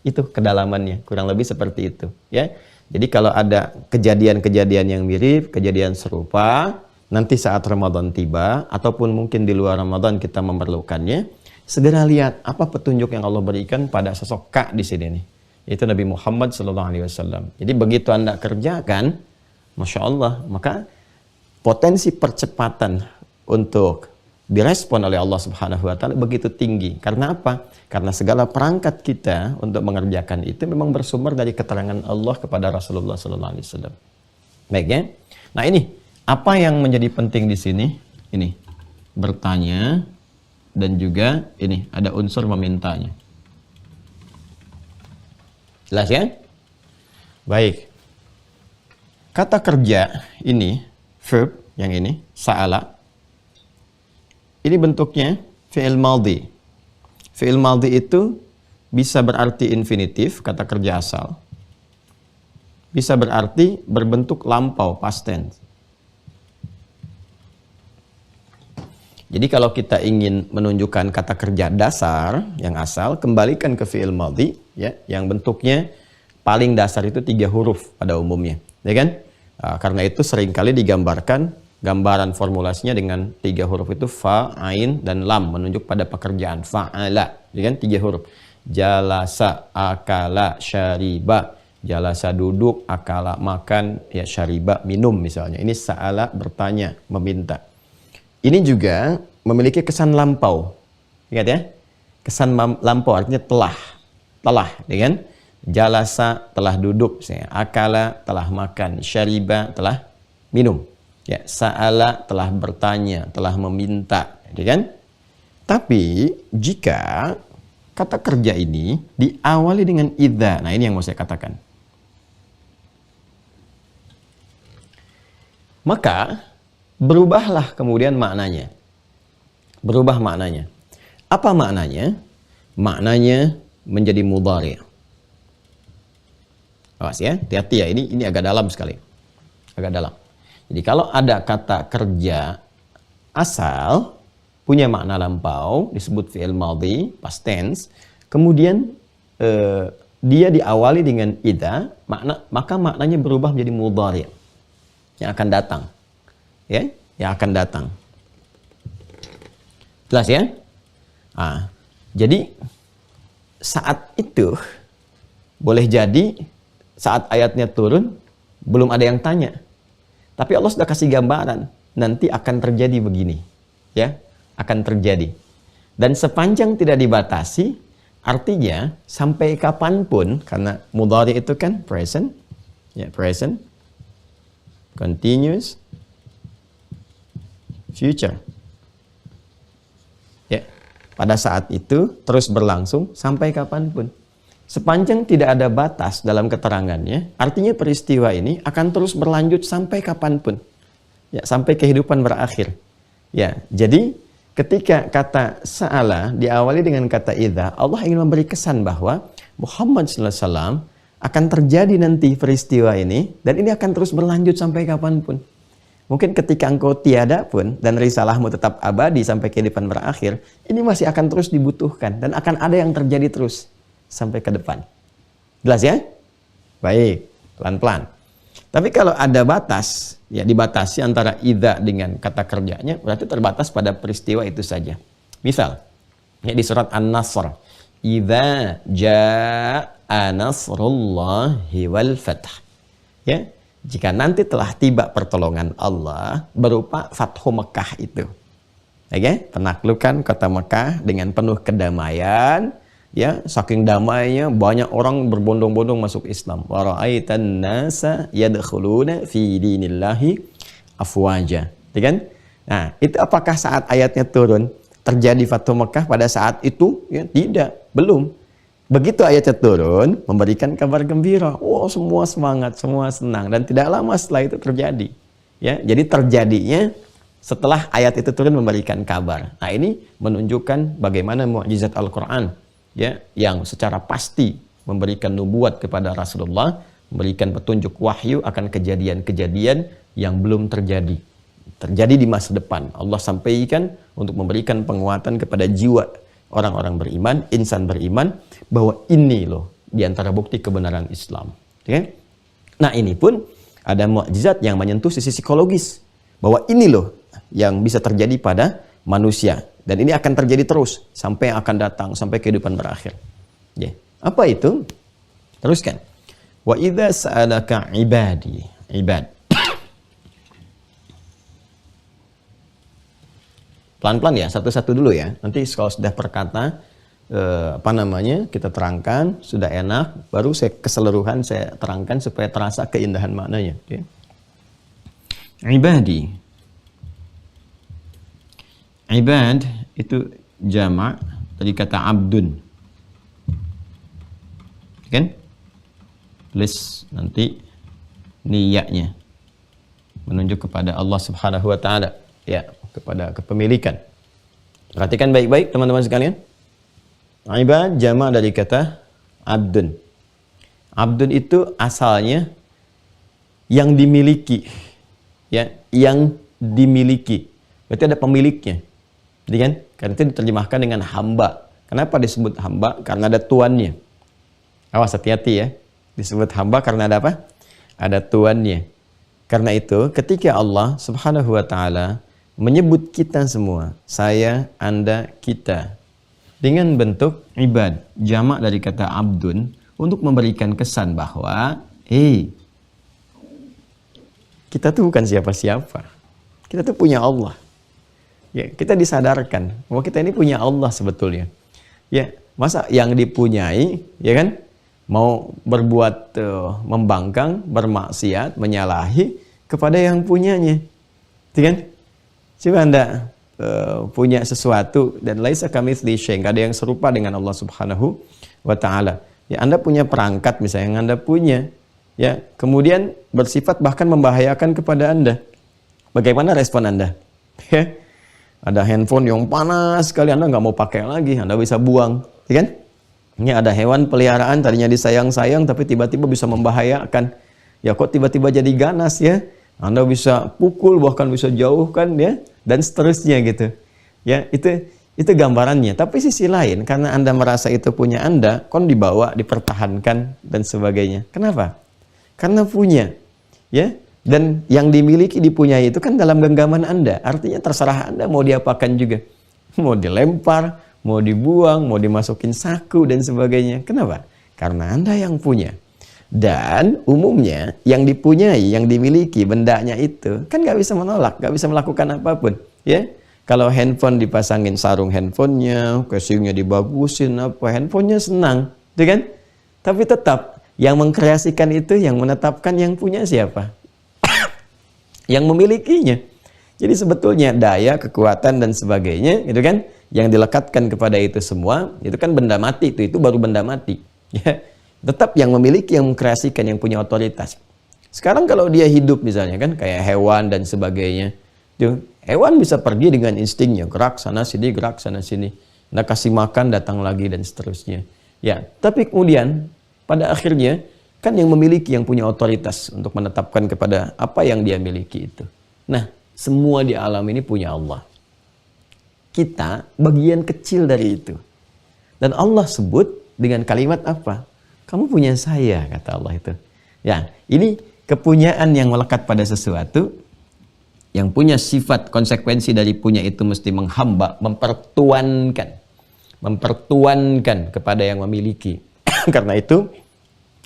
Itu kedalamannya, kurang lebih seperti itu. Ya, jadi kalau ada kejadian-kejadian yang mirip, kejadian serupa, nanti saat Ramadan tiba, ataupun mungkin di luar Ramadan kita memerlukannya, segera lihat apa petunjuk yang Allah berikan pada sosok Kak di sini nih. Itu Nabi Muhammad SAW. Jadi begitu Anda kerjakan, Masya Allah, maka potensi percepatan untuk direspon oleh Allah Subhanahu wa Ta'ala begitu tinggi. Karena apa? Karena segala perangkat kita untuk mengerjakan itu memang bersumber dari keterangan Allah kepada Rasulullah SAW. Baik ya. Nah ini, apa yang menjadi penting di sini? Ini, bertanya dan juga ini ada unsur memintanya. Jelas ya? Baik. Kata kerja ini, verb yang ini, sa'ala, ini bentuknya fi'il madhi. Fi'il madhi itu bisa berarti infinitif, kata kerja asal. Bisa berarti berbentuk lampau, past tense. Jadi kalau kita ingin menunjukkan kata kerja dasar yang asal, kembalikan ke fi'il madhi, ya, yang bentuknya paling dasar itu 3 huruf pada umumnya. Ya kan? Nah, karena itu seringkali digambarkan gambaran formulasinya dengan 3 huruf itu fa, ain, dan lam, menunjuk pada pekerjaan. Fa'ala, ya kan? 3 huruf. Jalasa, akala, syariba. Jalasa duduk, akala makan, ya syariba minum misalnya. Ini sa'ala bertanya, meminta. Ini juga memiliki kesan lampau. Ingat ya? Kesan lampau artinya telah. Telah, ya kan? Jalasa telah duduk, akala telah makan, syariba telah minum, ya, sa'ala telah bertanya, telah meminta, ya kan? Tapi jika kata kerja ini diawali dengan idza, nah ini yang mau saya katakan, maka berubahlah kemudian maknanya. Berubah maknanya. Apa maknanya? Maknanya menjadi mudhari'. Awas ya, hati-hati ya, ini agak dalam sekali. Agak dalam. Jadi kalau ada kata kerja asal, punya makna lampau, disebut fi'il madhi, past tense, kemudian dia diawali dengan idza, maka maknanya berubah menjadi mudhari', yang akan datang. Ya, yang akan datang. Jelas ya? Nah, jadi saat itu boleh jadi saat ayatnya turun, belum ada yang tanya. Tapi Allah sudah kasih gambaran, nanti akan terjadi begini. Ya, akan terjadi. Dan sepanjang tidak dibatasi, artinya sampai kapanpun, karena mudhari itu kan present, ya, present, continuous, future. Ya, pada saat itu terus berlangsung sampai kapanpun. Sepanjang tidak ada batas dalam keterangannya, artinya peristiwa ini akan terus berlanjut sampai kapanpun. Ya, sampai kehidupan berakhir. Ya, jadi ketika kata sa'ala diawali dengan kata idza, Allah ingin memberi kesan bahwa Muhammad sallallahu alaihi wasallam akan terjadi nanti peristiwa ini, dan ini akan terus berlanjut sampai kapanpun. Mungkin ketika engkau tiada pun dan risalahmu tetap abadi sampai kehidupan berakhir, ini masih akan terus dibutuhkan dan akan ada yang terjadi terus sampai ke depan. Jelas ya? Baik, pelan-pelan. Tapi kalau ada batas, ya dibatasi antara idza dengan kata kerjanya, berarti terbatas pada peristiwa itu saja. Misal, ya di surat An-Nasr, idza jaa nasrullahi wal fath. Ya, jika nanti telah tiba pertolongan Allah berupa Fathu Mekah itu. Oke, penaklukan kota Mekah dengan penuh kedamaian, ya, saking damainya banyak orang berbondong-bondong masuk Islam. Wa ra'aitan nasa yadkhuluna fi dinillahi afwaja. Ya kan? Nah, itu apakah saat ayatnya turun terjadi Fathu Mekah pada saat itu? Ya, tidak, belum. Begitu ayatnya turun, memberikan kabar gembira. Wow, semua semangat, semua senang. Dan tidak lama setelah itu terjadi. Ya, jadi terjadinya setelah ayat itu turun memberikan kabar. Nah, ini menunjukkan bagaimana mukjizat Al-Quran, ya, yang secara pasti memberikan nubuat kepada Rasulullah, memberikan petunjuk wahyu akan kejadian-kejadian yang belum terjadi. Terjadi di masa depan. Allah sampaikan untuk memberikan penguatan kepada jiwa orang-orang beriman, insan beriman, bahwa ini loh diantara bukti kebenaran Islam. Okay? Nah, ini pun ada mukjizat yang menyentuh sisi psikologis, bahwa ini loh yang bisa terjadi pada manusia, dan ini akan terjadi terus sampai yang akan datang, sampai kehidupan berakhir. Yeah. Apa itu? Teruskan. Wa idza sa'alaka ibadi, ibad. Pelan-pelan ya, satu-satu dulu ya. Nanti kalau sudah perkata, kita terangkan, sudah enak, baru saya keseluruhan saya terangkan supaya terasa keindahan maknanya. Okay. Ibadi. Ibad itu jamak dari kata abdun. Kan? Tulis nanti niyaknya. Menunjuk kepada Allah Subhanahu wa taala. Ya, kepada kepemilikan. Perhatikan baik-baik teman-teman sekalian. Ibad jamak dari kata abdun. Abdun itu asalnya yang dimiliki. Ya, yang dimiliki. Berarti ada pemiliknya. Jadi kan? Karena itu diterjemahkan dengan hamba. Kenapa disebut hamba? Karena ada tuannya. Awas, hati-hati ya. Disebut hamba karena ada apa? Ada tuannya. Karena itu ketika Allah Subhanahu wa taala menyebut kita semua, saya, Anda, kita, dengan bentuk ibad, jamak dari kata abdun, untuk memberikan kesan bahwa, kita tuh bukan siapa-siapa. Kita tuh punya Allah. Ya, kita disadarkan bahwa kita ini punya Allah sebetulnya. Ya, masa yang dipunyai, ya kan, mau berbuat membangkang, bermaksiat, menyalahi kepada yang punyanya. Ya kan? Coba Anda punya sesuatu dan laisa kamitslihi syai', enggak ada yang serupa dengan Allah Subhanahu wa taala. Ya, Anda punya perangkat misalnya yang Anda punya, ya, kemudian bersifat bahkan membahayakan kepada Anda. Bagaimana respon Anda? Ya, ada handphone yang panas sekali, Anda nggak mau pakai lagi, Anda bisa buang, ya kan? Ini ada hewan peliharaan tadinya disayang-sayang tapi tiba-tiba bisa membahayakan. Ya, kok tiba-tiba jadi ganas ya? Anda bisa pukul, bahkan bisa jauhkan ya, dan seterusnya gitu. Ya, itu gambarannya. Tapi sisi lain, karena Anda merasa itu punya Anda, kon dibawa, dipertahankan dan sebagainya. Kenapa? Karena punya. Ya, dan yang dimiliki, dipunyai itu kan dalam genggaman Anda. Artinya terserah Anda mau diapakan juga. Mau dilempar, mau dibuang, mau dimasukin saku dan sebagainya. Kenapa? Karena Anda yang punya. Dan umumnya yang dipunyai, yang dimiliki bendanya itu kan nggak bisa menolak, nggak bisa melakukan apapun, ya. Kalau handphone dipasangin sarung handphonenya, casingnya dibagusin, handphonenya senang, itu kan? Tapi tetap yang mengkreasikan itu, yang menetapkan, yang punya siapa? Yang memilikinya. Jadi sebetulnya daya, kekuatan dan sebagainya, itu kan, yang dilekatkan kepada itu semua, itu kan benda mati, itu baru benda mati, ya. Tetap yang memiliki, yang mengkreasikan, yang punya otoritas. Sekarang kalau dia hidup misalnya kan, kayak hewan dan sebagainya, Itu hewan bisa pergi dengan instingnya, gerak sana sini, gerak sana sini. Nah, kasih makan datang lagi dan seterusnya. Ya, tapi kemudian pada akhirnya kan yang memiliki, yang punya otoritas untuk menetapkan kepada apa yang dia miliki itu. Nah, semua di alam ini punya Allah. Kita bagian kecil dari itu. Dan Allah sebut dengan kalimat apa? Kamu punya saya, kata Allah itu. Ya, ini kepunyaan yang melekat pada sesuatu, yang punya sifat konsekuensi dari punya itu mesti menghamba, mempertuankan kepada yang memiliki. Karena itu,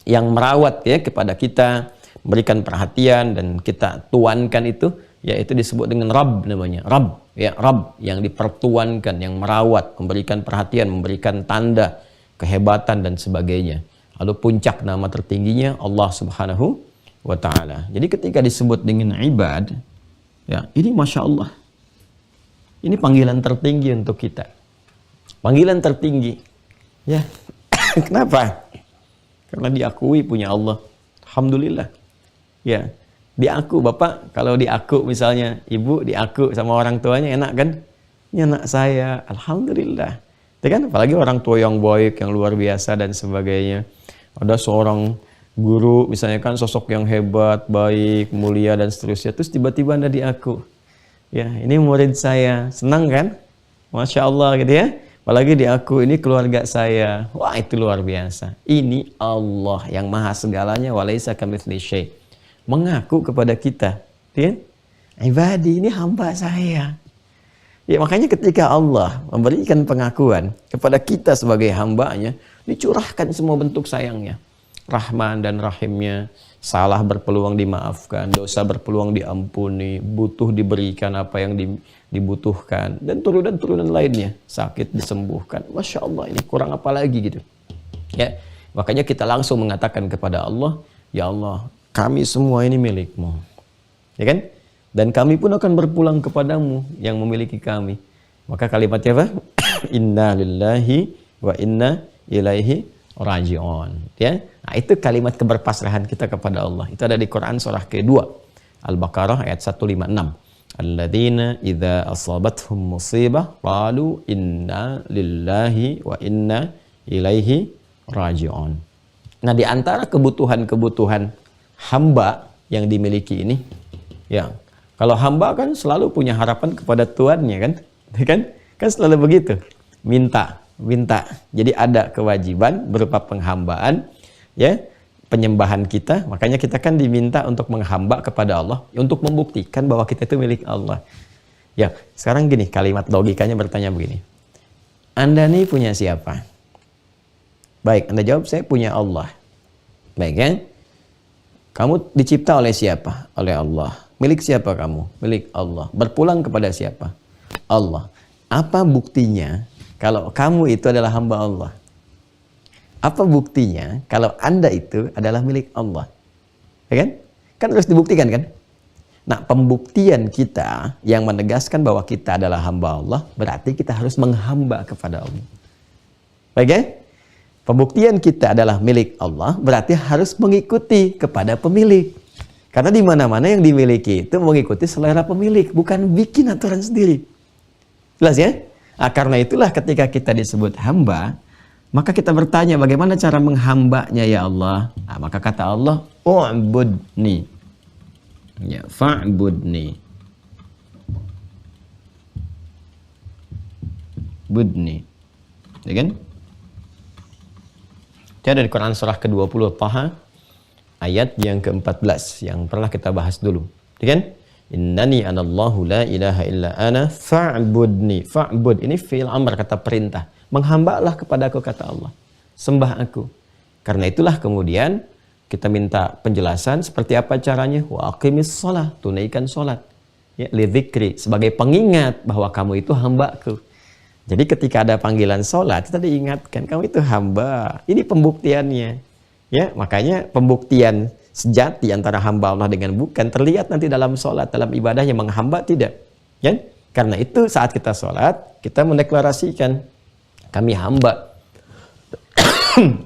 yang merawat ya kepada kita, memberikan perhatian dan kita tuankan itu, yaitu disebut dengan Rabb namanya. Rabb, ya Rabb yang dipertuankan, yang merawat, memberikan perhatian, memberikan tanda, kehebatan dan sebagainya. Lalu puncak nama tertingginya Allah Subhanahu wa Ta'ala. Jadi ketika disebut dengan ibad, ya ini Masya Allah. Ini panggilan tertinggi untuk kita. Panggilan tertinggi. Ya, kenapa? Karena diakui punya Allah. Alhamdulillah. Ya, diaku Bapak, kalau diaku misalnya ibu diaku sama orang tuanya enak kan? Ini anak saya, Alhamdulillah. Ya kan? Apalagi orang tua yang baik, yang luar biasa dan sebagainya. Ada seorang guru misalnya kan sosok yang hebat, baik, mulia dan seterusnya. Terus tiba-tiba Anda diaku. Ya, ini murid saya. Senang kan? Masya Allah gitu ya. Apalagi diaku ini keluarga saya. Wah, itu luar biasa. Ini Allah yang maha segalanya, walaisa kamitslihi syai'. Mengaku kepada kita, ya? Ibadi, ini hamba saya. Ya, makanya ketika Allah memberikan pengakuan kepada kita sebagai hambanya, dicurahkan semua bentuk sayangnya. Rahman dan Rahimnya, salah berpeluang dimaafkan, dosa berpeluang diampuni, butuh diberikan apa yang dibutuhkan, dan turunan-turunan lainnya, sakit disembuhkan. Masya Allah, ini kurang apa lagi gitu. Ya, makanya kita langsung mengatakan kepada Allah, ya Allah, kami semua ini milik-Mu. Ya kan? Dan kami pun akan berpulang kepadamu yang memiliki kami. Maka kalimatnya apa? Inna lillahi wa inna ilaihi raji'un. Ya. Nah, itu kalimat keberpasrahan kita kepada Allah. Itu ada di Quran surah kedua, Al-Baqarah ayat 156. Alladzina idza asabathum musibah qalu inna lillahi wa inna ilaihi raji'un. Nah, di antara kebutuhan-kebutuhan hamba yang dimiliki ini, ya, kalau hamba kan selalu punya harapan kepada tuannya kan? Kan selalu begitu. Minta. Jadi ada kewajiban berupa penghambaan, ya, penyembahan kita. Makanya kita kan diminta untuk menghamba kepada Allah, untuk membuktikan bahwa kita itu milik Allah. Ya, sekarang gini, kalimat logikanya bertanya begini. Anda nih punya siapa? Baik, Anda jawab, saya punya Allah. Baik kan? Kamu dicipta oleh siapa? Oleh Allah. Milik siapa kamu? Milik Allah. Berpulang kepada siapa? Allah. Apa buktinya kalau kamu itu adalah hamba Allah? Apa buktinya kalau Anda itu adalah milik Allah? Ya kan? Kan harus dibuktikan kan? Nah, pembuktian kita yang menegaskan bahwa kita adalah hamba Allah, berarti kita harus menghamba kepada Allah. Baik kan? Pembuktian kita adalah milik Allah, berarti harus mengikuti kepada pemilik. Karena di mana-mana yang dimiliki itu mengikuti selera pemilik, bukan bikin aturan sendiri. Jelas ya? Nah, karena itulah ketika kita disebut hamba, maka kita bertanya bagaimana cara menghambanya ya Allah. Nah, maka kata Allah, u'budni. Ya, fa'budni. Budni. Ya kan? Itu ada di Quran surah ke-20 Taha ayat yang ke-14 yang pernah kita bahas dulu. Ya kan? Innani anallahu la ilaha illa ana fa'budni. Fa'bud ini fi'il amr, kata perintah. Menghambalah kepadaku, kata Allah. Sembah aku. Karena itulah kemudian kita minta penjelasan seperti apa caranya. Wa aqimis shalah, tunaikan salat. Ya, lidzikri, sebagai pengingat bahwa kamu itu hambaku. Jadi ketika ada panggilan salat, kita diingatkan kamu itu hamba. Ini pembuktiannya. Ya, makanya pembuktian sejati antara hamba Allah dengan bukan terlihat nanti dalam sholat, dalam ibadahnya. Menghamba tidak, ya? Karena itu saat kita sholat, kita mendeklarasikan kami hamba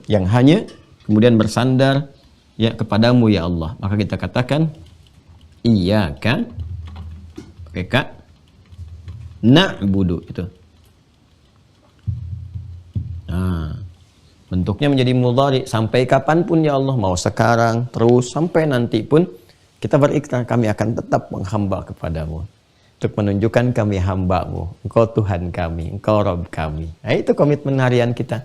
yang hanya kemudian bersandar ya kepadamu ya Allah. Maka kita katakan iyyaka Pakai ka. Na'budu itu. Nah, bentuknya menjadi mudhari. Sampai kapanpun ya Allah, mau sekarang, terus, sampai nanti pun kita berikrar kami akan tetap menghamba kepadamu. Untuk menunjukkan kami hamba-Mu. Engkau Tuhan kami, Engkau Rabb kami. Nah, itu komitmen harian kita.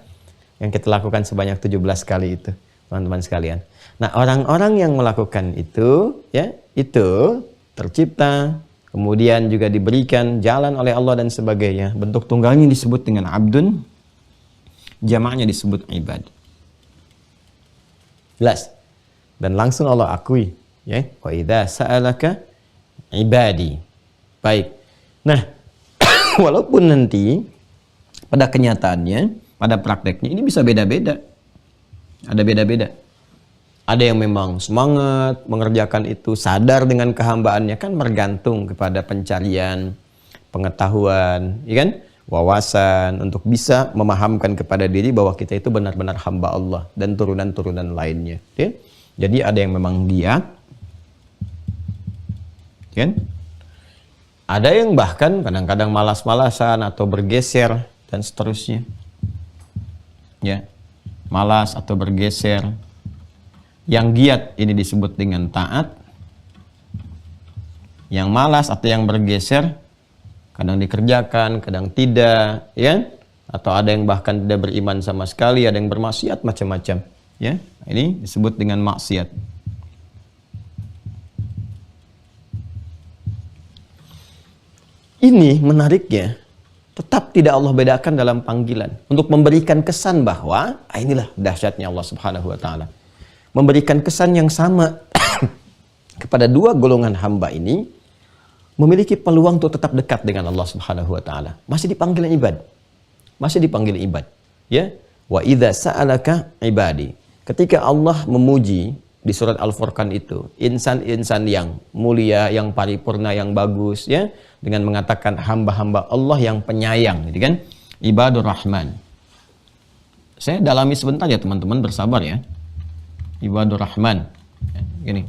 Yang kita lakukan sebanyak 17 kali itu, teman-teman sekalian. Nah, orang-orang yang melakukan itu, ya, itu tercipta, kemudian juga diberikan jalan oleh Allah dan sebagainya. Bentuk tunggalnya disebut dengan abdun, jamaknya disebut ibad. Jelas. Dan langsung Allah akui, ya, wa idza sa'alaka ibadi. Baik. Nah, walaupun nanti pada kenyataannya, pada prakteknya ini bisa beda-beda. Ada beda-beda. Ada yang memang semangat mengerjakan itu, sadar dengan kehambaannya, kan bergantung kepada pencarian, pengetahuan, ya kan? Wawasan untuk bisa memahamkan kepada diri bahwa kita itu benar-benar hamba Allah dan turunan-turunan lainnya. Ya? Jadi ada yang memang giat, kan? Ada yang bahkan kadang-kadang malas-malasan atau bergeser dan seterusnya. Ya, malas atau bergeser. Yang giat ini disebut dengan taat. Yang malas atau yang bergeser kadang dikerjakan, kadang tidak, ya. Atau ada yang bahkan tidak beriman sama sekali, ada yang bermaksiat macam-macam, ya. Ini disebut dengan maksiat. Ini menariknya, tetap tidak Allah bedakan dalam panggilan untuk memberikan kesan bahwa inilah dahsyatnya Allah Subhanahu wa taala. Memberikan kesan yang sama kepada dua golongan hamba ini memiliki peluang untuk tetap dekat dengan Allah Subhanahu wa taala. Masih dipanggil ibad. Masih dipanggil ibad, ya. Wa idza sa'alaka ibadi. Ketika Allah memuji di surat Al-Furqan itu insan-insan yang mulia, yang paripurna, yang bagus, ya, dengan mengatakan hamba-hamba Allah yang penyayang, gitu kan? Ibadur Rahman. Saya dalami sebentar ya teman-teman, bersabar ya. Ibadur Rahman. Ya, gini.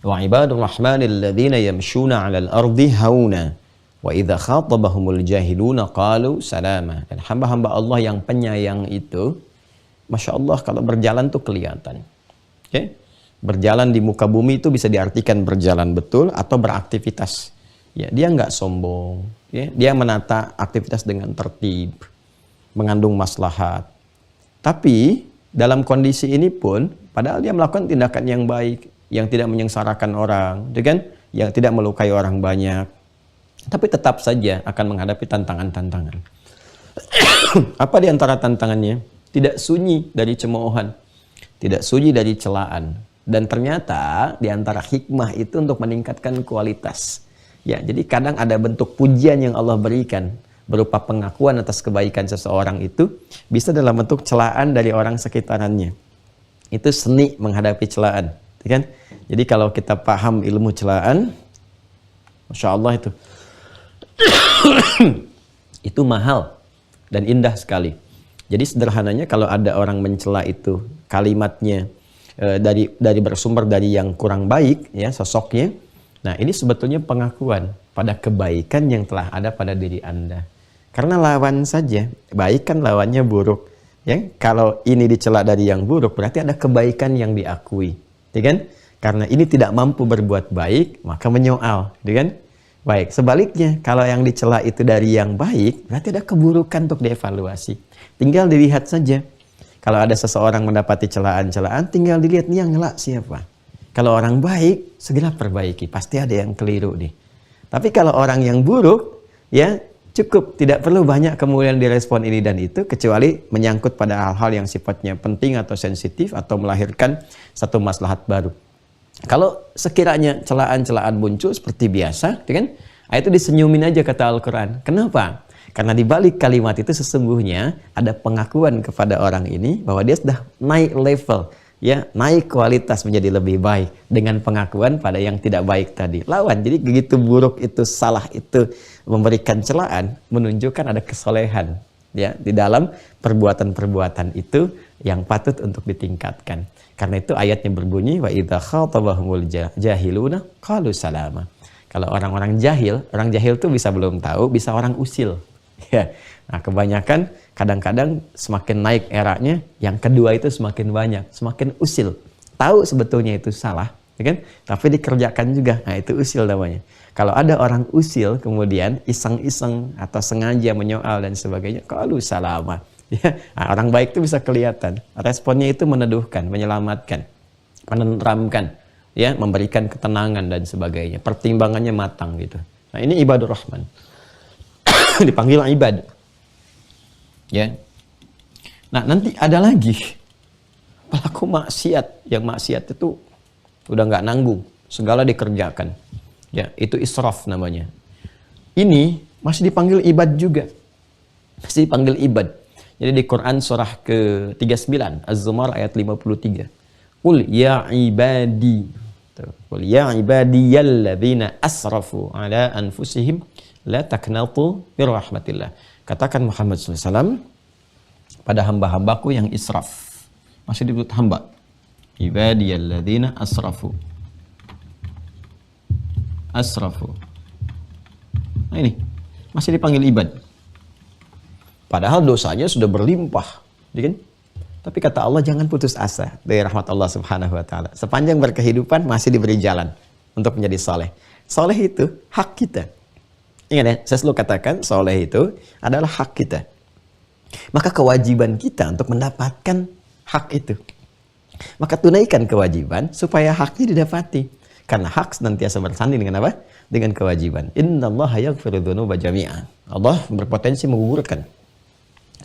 Wa ibadur rahmanil ladzina yamshuna 'alal ardi hauna wa idza khatabahumul jahiluna qalu salama. Dan hamba-hamba Allah yang penyayang itu, Masya Allah, kalau berjalan tuh kelihatan. Okay? Berjalan di muka bumi itu bisa diartikan berjalan betul atau beraktivitas. Ya, dia nggak sombong. Ya? Dia menata aktivitas dengan tertib, mengandung maslahat. Tapi dalam kondisi ini pun, padahal dia melakukan tindakan yang baik, yang tidak menyengsarakan orang, kan? Yang tidak melukai orang banyak. Tapi tetap saja akan menghadapi tantangan-tantangan. Apa di antara tantangannya? Tidak sunyi dari cemoohan, tidak sunyi dari celaan. Dan ternyata di antara hikmah itu untuk meningkatkan kualitas. Ya, jadi kadang ada bentuk pujian yang Allah berikan berupa pengakuan atas kebaikan seseorang itu bisa dalam bentuk celaan dari orang sekitarannya. Itu seni menghadapi celaan, kan? Jadi kalau kita paham ilmu celaan, Masya Allah itu mahal dan indah sekali. Jadi sederhananya kalau ada orang mencela itu kalimatnya dari bersumber dari yang kurang baik, ya, sosoknya. Nah, ini sebetulnya pengakuan pada kebaikan yang telah ada pada diri Anda. Karena lawan saja, baik kan lawannya buruk. Ya, kalau ini dicela dari yang buruk, berarti ada kebaikan yang diakui, ya kan? Karena ini tidak mampu berbuat baik, maka menyoal, ya kan? Baik, sebaliknya kalau yang dicela itu dari yang baik, berarti ada keburukan untuk dievaluasi. Tinggal dilihat saja. Kalau ada seseorang mendapati celaan-celaan, tinggal dilihat nih yang ngelak siapa. Kalau orang baik, segera perbaiki. Pasti ada yang keliru nih. Tapi kalau orang yang buruk, ya cukup. Tidak perlu banyak kemudian direspon ini dan itu, kecuali menyangkut pada hal-hal yang sifatnya penting atau sensitif atau melahirkan satu maslahat baru. Kalau sekiranya celaan-celaan muncul seperti biasa, kan? Itu disenyumin aja kata Al-Quran. Kenapa? Karena di balik kalimat itu sesungguhnya ada pengakuan kepada orang ini bahwa dia sudah naik level, ya, naik kualitas menjadi lebih baik dengan pengakuan pada yang tidak baik tadi. Lawan, jadi begitu buruk itu, salah itu, memberikan celaan, menunjukkan ada kesolehan, ya, di dalam perbuatan-perbuatan itu yang patut untuk ditingkatkan. Karena itu ayatnya berbunyi wa idza khatabahumul jahiluna qalu salama. Kalau orang jahil tuh bisa belum tahu, bisa orang usil. Ya. Nah, kebanyakan kadang-kadang semakin naik eranya, yang kedua itu semakin banyak, semakin usil. Tahu sebetulnya itu salah, ya kan? Tapi dikerjakan juga. Nah, itu usil namanya. Kalau ada orang usil kemudian iseng-iseng atau sengaja menyoal dan sebagainya, qalu salama. Ya, nah, orang baik itu bisa kelihatan. Responnya itu meneduhkan, menyelamatkan, menenteramkan, ya, memberikan ketenangan dan sebagainya. Pertimbangannya matang gitu. Nah, ini ibadur rahman. Dipanggil ibad. Ya. Nah, nanti ada lagi pelaku maksiat. Yang maksiat itu udah nggak nanggung, segala dikerjakan. Ya, itu israf namanya. Ini masih dipanggil ibad juga. Masih dipanggil ibad. Jadi di Quran surah ke-39, Az-Zumar ayat 53. Qul ya ibadi. Qul ya ibadiyalladzina asrafu ala anfusihim la taqnatu mir rahmatillah. Katakan Muhammad SAW pada hamba-hambaku yang israf. Masih disebut hamba. Ibadiyalladzina asrafu. Asrafu. Nah ini masih dipanggil ibad. Padahal dosanya sudah berlimpah, kan? Tapi kata Allah jangan putus asa dari rahmat Allah Subhanahu wa taala. Sepanjang berkehidupan masih diberi jalan untuk menjadi soleh. Soleh itu hak kita. Ingat ya, saya selalu katakan soleh itu adalah hak kita. Maka kewajiban kita untuk mendapatkan hak itu. Maka tunaikan kewajiban supaya haknya didapati. Karena hak senantiasa bersanding dengan apa? Dengan kewajiban. Innallaha yaghfiru dzunuba jami'an. Allah berpotensi menggugurkan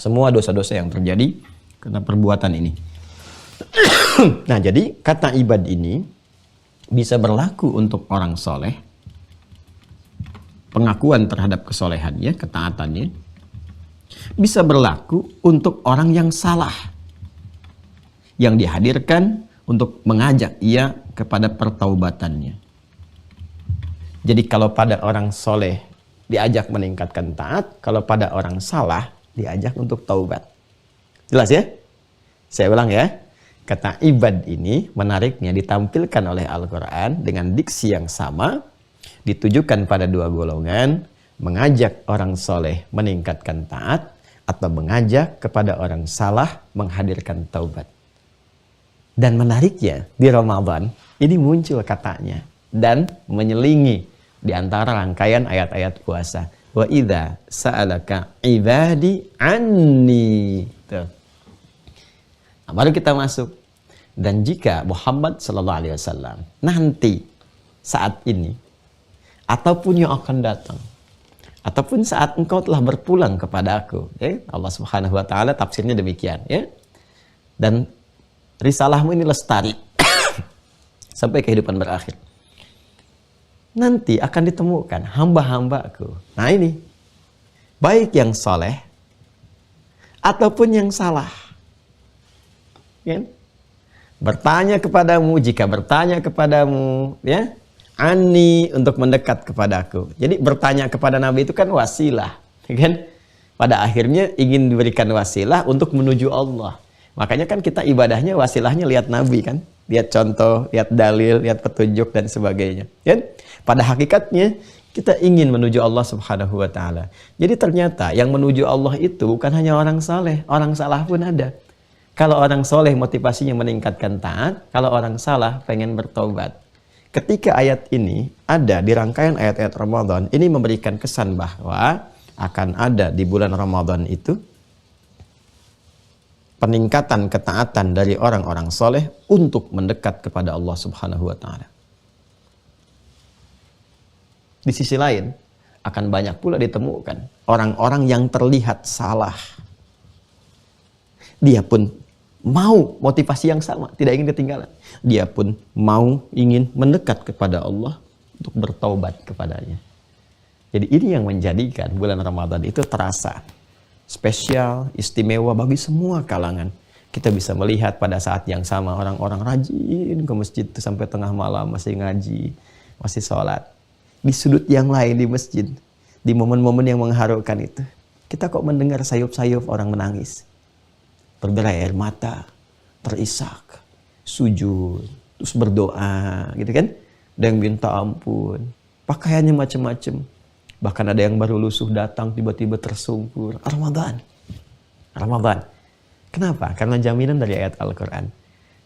semua dosa-dosa yang terjadi karena perbuatan ini. Nah, jadi kata ibad ini bisa berlaku untuk orang soleh, pengakuan terhadap kesolehannya, ketaatannya. Bisa berlaku untuk orang yang salah, yang dihadirkan untuk mengajak ia kepada pertaubatannya. Jadi kalau pada orang soleh diajak meningkatkan taat, kalau pada orang salah diajak untuk taubat. Jelas ya? Saya ulang ya. Kata ibad ini menariknya ditampilkan oleh Al-Quran dengan diksi yang sama, ditujukan pada dua golongan, mengajak orang soleh meningkatkan taat, atau mengajak kepada orang salah menghadirkan taubat. Dan menariknya di Ramadan ini muncul katanya dan menyelingi di antara rangkaian ayat-ayat puasa. Wa idza sa'alaka ibadi anni. Tuh. Nah, baru kita masuk. Dan jika Muhammad sallallahu alaihi wasallam nanti saat ini ataupun yang akan datang ataupun saat engkau telah berpulang kepada aku, ya, Allah Subhanahu wa taala tafsirnya demikian, ya. Dan risalahmu ini lestari sampai kehidupan berakhir. Nanti akan ditemukan hamba-hambaku. Nah ini, baik yang soleh ataupun yang salah. Ya? Bertanya kepadamu, jika bertanya kepadamu, ya, ani untuk mendekat kepadaku. Jadi bertanya kepada Nabi itu kan wasilah, kan? Pada akhirnya ingin diberikan wasilah untuk menuju Allah. Makanya kan kita ibadahnya wasilahnya lihat Nabi kan, lihat contoh, lihat dalil, lihat petunjuk dan sebagainya. Kan? Pada hakikatnya kita ingin menuju Allah Subhanahu wa taala. Jadi ternyata yang menuju Allah itu bukan hanya orang saleh, orang salah pun ada. Kalau orang soleh motivasinya meningkatkan taat, kalau orang salah pengen bertobat. Ketika ayat ini ada di rangkaian ayat-ayat Ramadan, ini memberikan kesan bahwa akan ada di bulan Ramadan itu peningkatan ketaatan dari orang-orang soleh untuk mendekat kepada Allah Subhanahu wa taala. Di sisi lain, akan banyak pula ditemukan orang-orang yang terlihat salah. Dia pun mau motivasi yang sama, tidak ingin ketinggalan. Dia pun mau ingin mendekat kepada Allah untuk bertaubat kepadanya. Jadi ini yang menjadikan bulan Ramadan itu terasa spesial, istimewa bagi semua kalangan. Kita bisa melihat pada saat yang sama orang-orang rajin ke masjid itu sampai tengah malam masih ngaji, masih sholat. Di sudut yang lain di masjid, di momen-momen yang mengharukan itu, kita kok mendengar sayup-sayup orang menangis, berderai air mata, terisak, sujud, terus berdoa, gitu kan? Dan minta ampun. pakaiannya macam-macam. Bahkan ada yang baru lusuh datang tiba-tiba tersungkur. Ramadan. Kenapa? Karena jaminan dari ayat Al-Quran.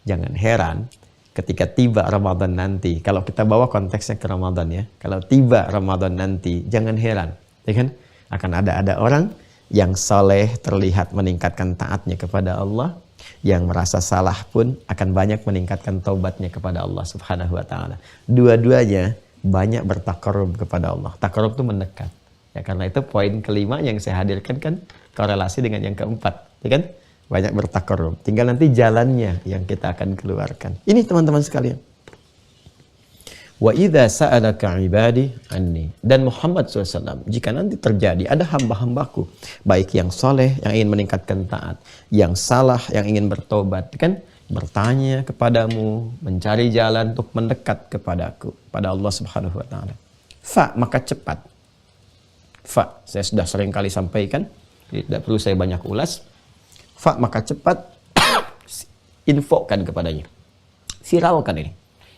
Jangan heran ketika tiba Ramadan nanti. Kalau kita bawa konteksnya ke Ramadan ya. Kalau tiba Ramadan nanti, jangan heran. Ya kan? Akan ada orang yang soleh terlihat meningkatkan taatnya kepada Allah. Yang merasa salah pun akan banyak meningkatkan taubatnya kepada Allah Subhanahu wa ta'ala. Dua-duanya banyak bertakarub kepada Allah. Takarub itu mendekat. Ya, karena itu poin kelima yang saya hadirkan kan korelasi dengan yang keempat. Ya kan? Banyak bertakarub. Tinggal nanti jalannya yang kita akan keluarkan. Ini teman-teman sekalian. Wa idza sa'alaka ibadi anni. Dan Muhammad SAW, jika nanti terjadi ada hamba-hambaku, baik yang soleh, yang ingin meningkatkan taat, yang salah, yang ingin bertobat, kan? Bertanya kepadamu, mencari jalan untuk mendekat kepadaku, pada Allah Subhanahu wa ta'ala. Maka cepat. Saya sudah sering kali sampaikan, tidak perlu saya banyak ulas. Maka cepat infokan kepadanya. Viralkan ini.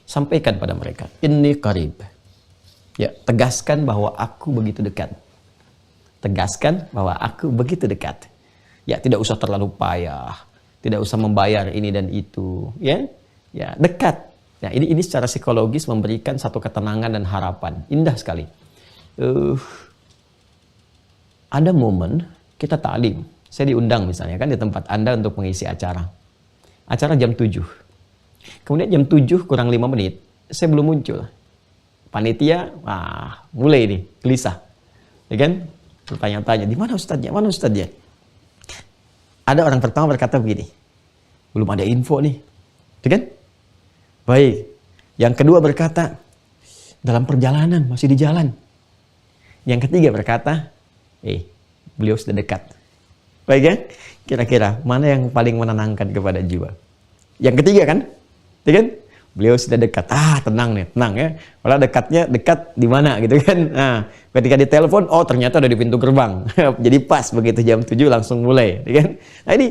Sampaikan pada mereka. Inni qarib. Ya, tegaskan bahwa aku begitu dekat. Tegaskan bahwa aku begitu dekat. Ya, tidak usah terlalu payah. Tidak usah membayar ini dan itu, ya, dekat. Ya, ini secara psikologis memberikan satu ketenangan dan harapan. Indah sekali. Ada momen kita ta'lim. Saya diundang misalnya kan di tempat Anda untuk mengisi acara. Acara jam 7. Kemudian jam 7 kurang 5 menit, saya belum muncul. Panitia, mulai nih, gelisah. Ya kan? Bertanya-tanya, di mana ustadznya? Mana ustadznya? Ada orang pertama berkata begini, belum ada info nih. Ya kan? Baik. Yang kedua berkata, dalam perjalanan, masih di jalan. Yang ketiga berkata, beliau sudah dekat. Baik ya? Kira-kira mana yang paling menenangkan kepada jiwa? Yang ketiga kan? Ya kan? Beliau sudah dekat. Tenang nih, tenang ya. Kalau dekatnya dekat di mana gitu kan? Nah, ketika ditelepon, ternyata udah di pintu gerbang. Jadi pas begitu jam 7 langsung mulai, ya kan? Nah, ini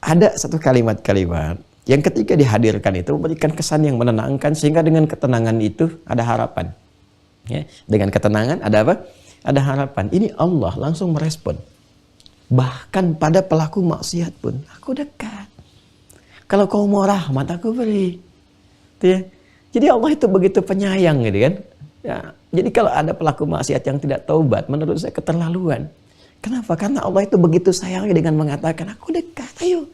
ada satu kalimat-kalimat yang ketika dihadirkan itu memberikan kesan yang menenangkan, sehingga dengan ketenangan itu ada harapan. Ya, dengan ketenangan ada apa? Ada harapan. Ini Allah langsung merespon. Bahkan pada pelaku maksiat pun, aku dekat. Kalau kau mau rahmat, aku beri. Ya. Jadi Allah itu begitu penyayang gitu kan. Ya. Jadi kalau ada pelaku maksiat yang tidak taubat, menurut saya keterlaluan. Kenapa? Karena Allah itu begitu sayangnya dengan mengatakan, aku dekat, ayo.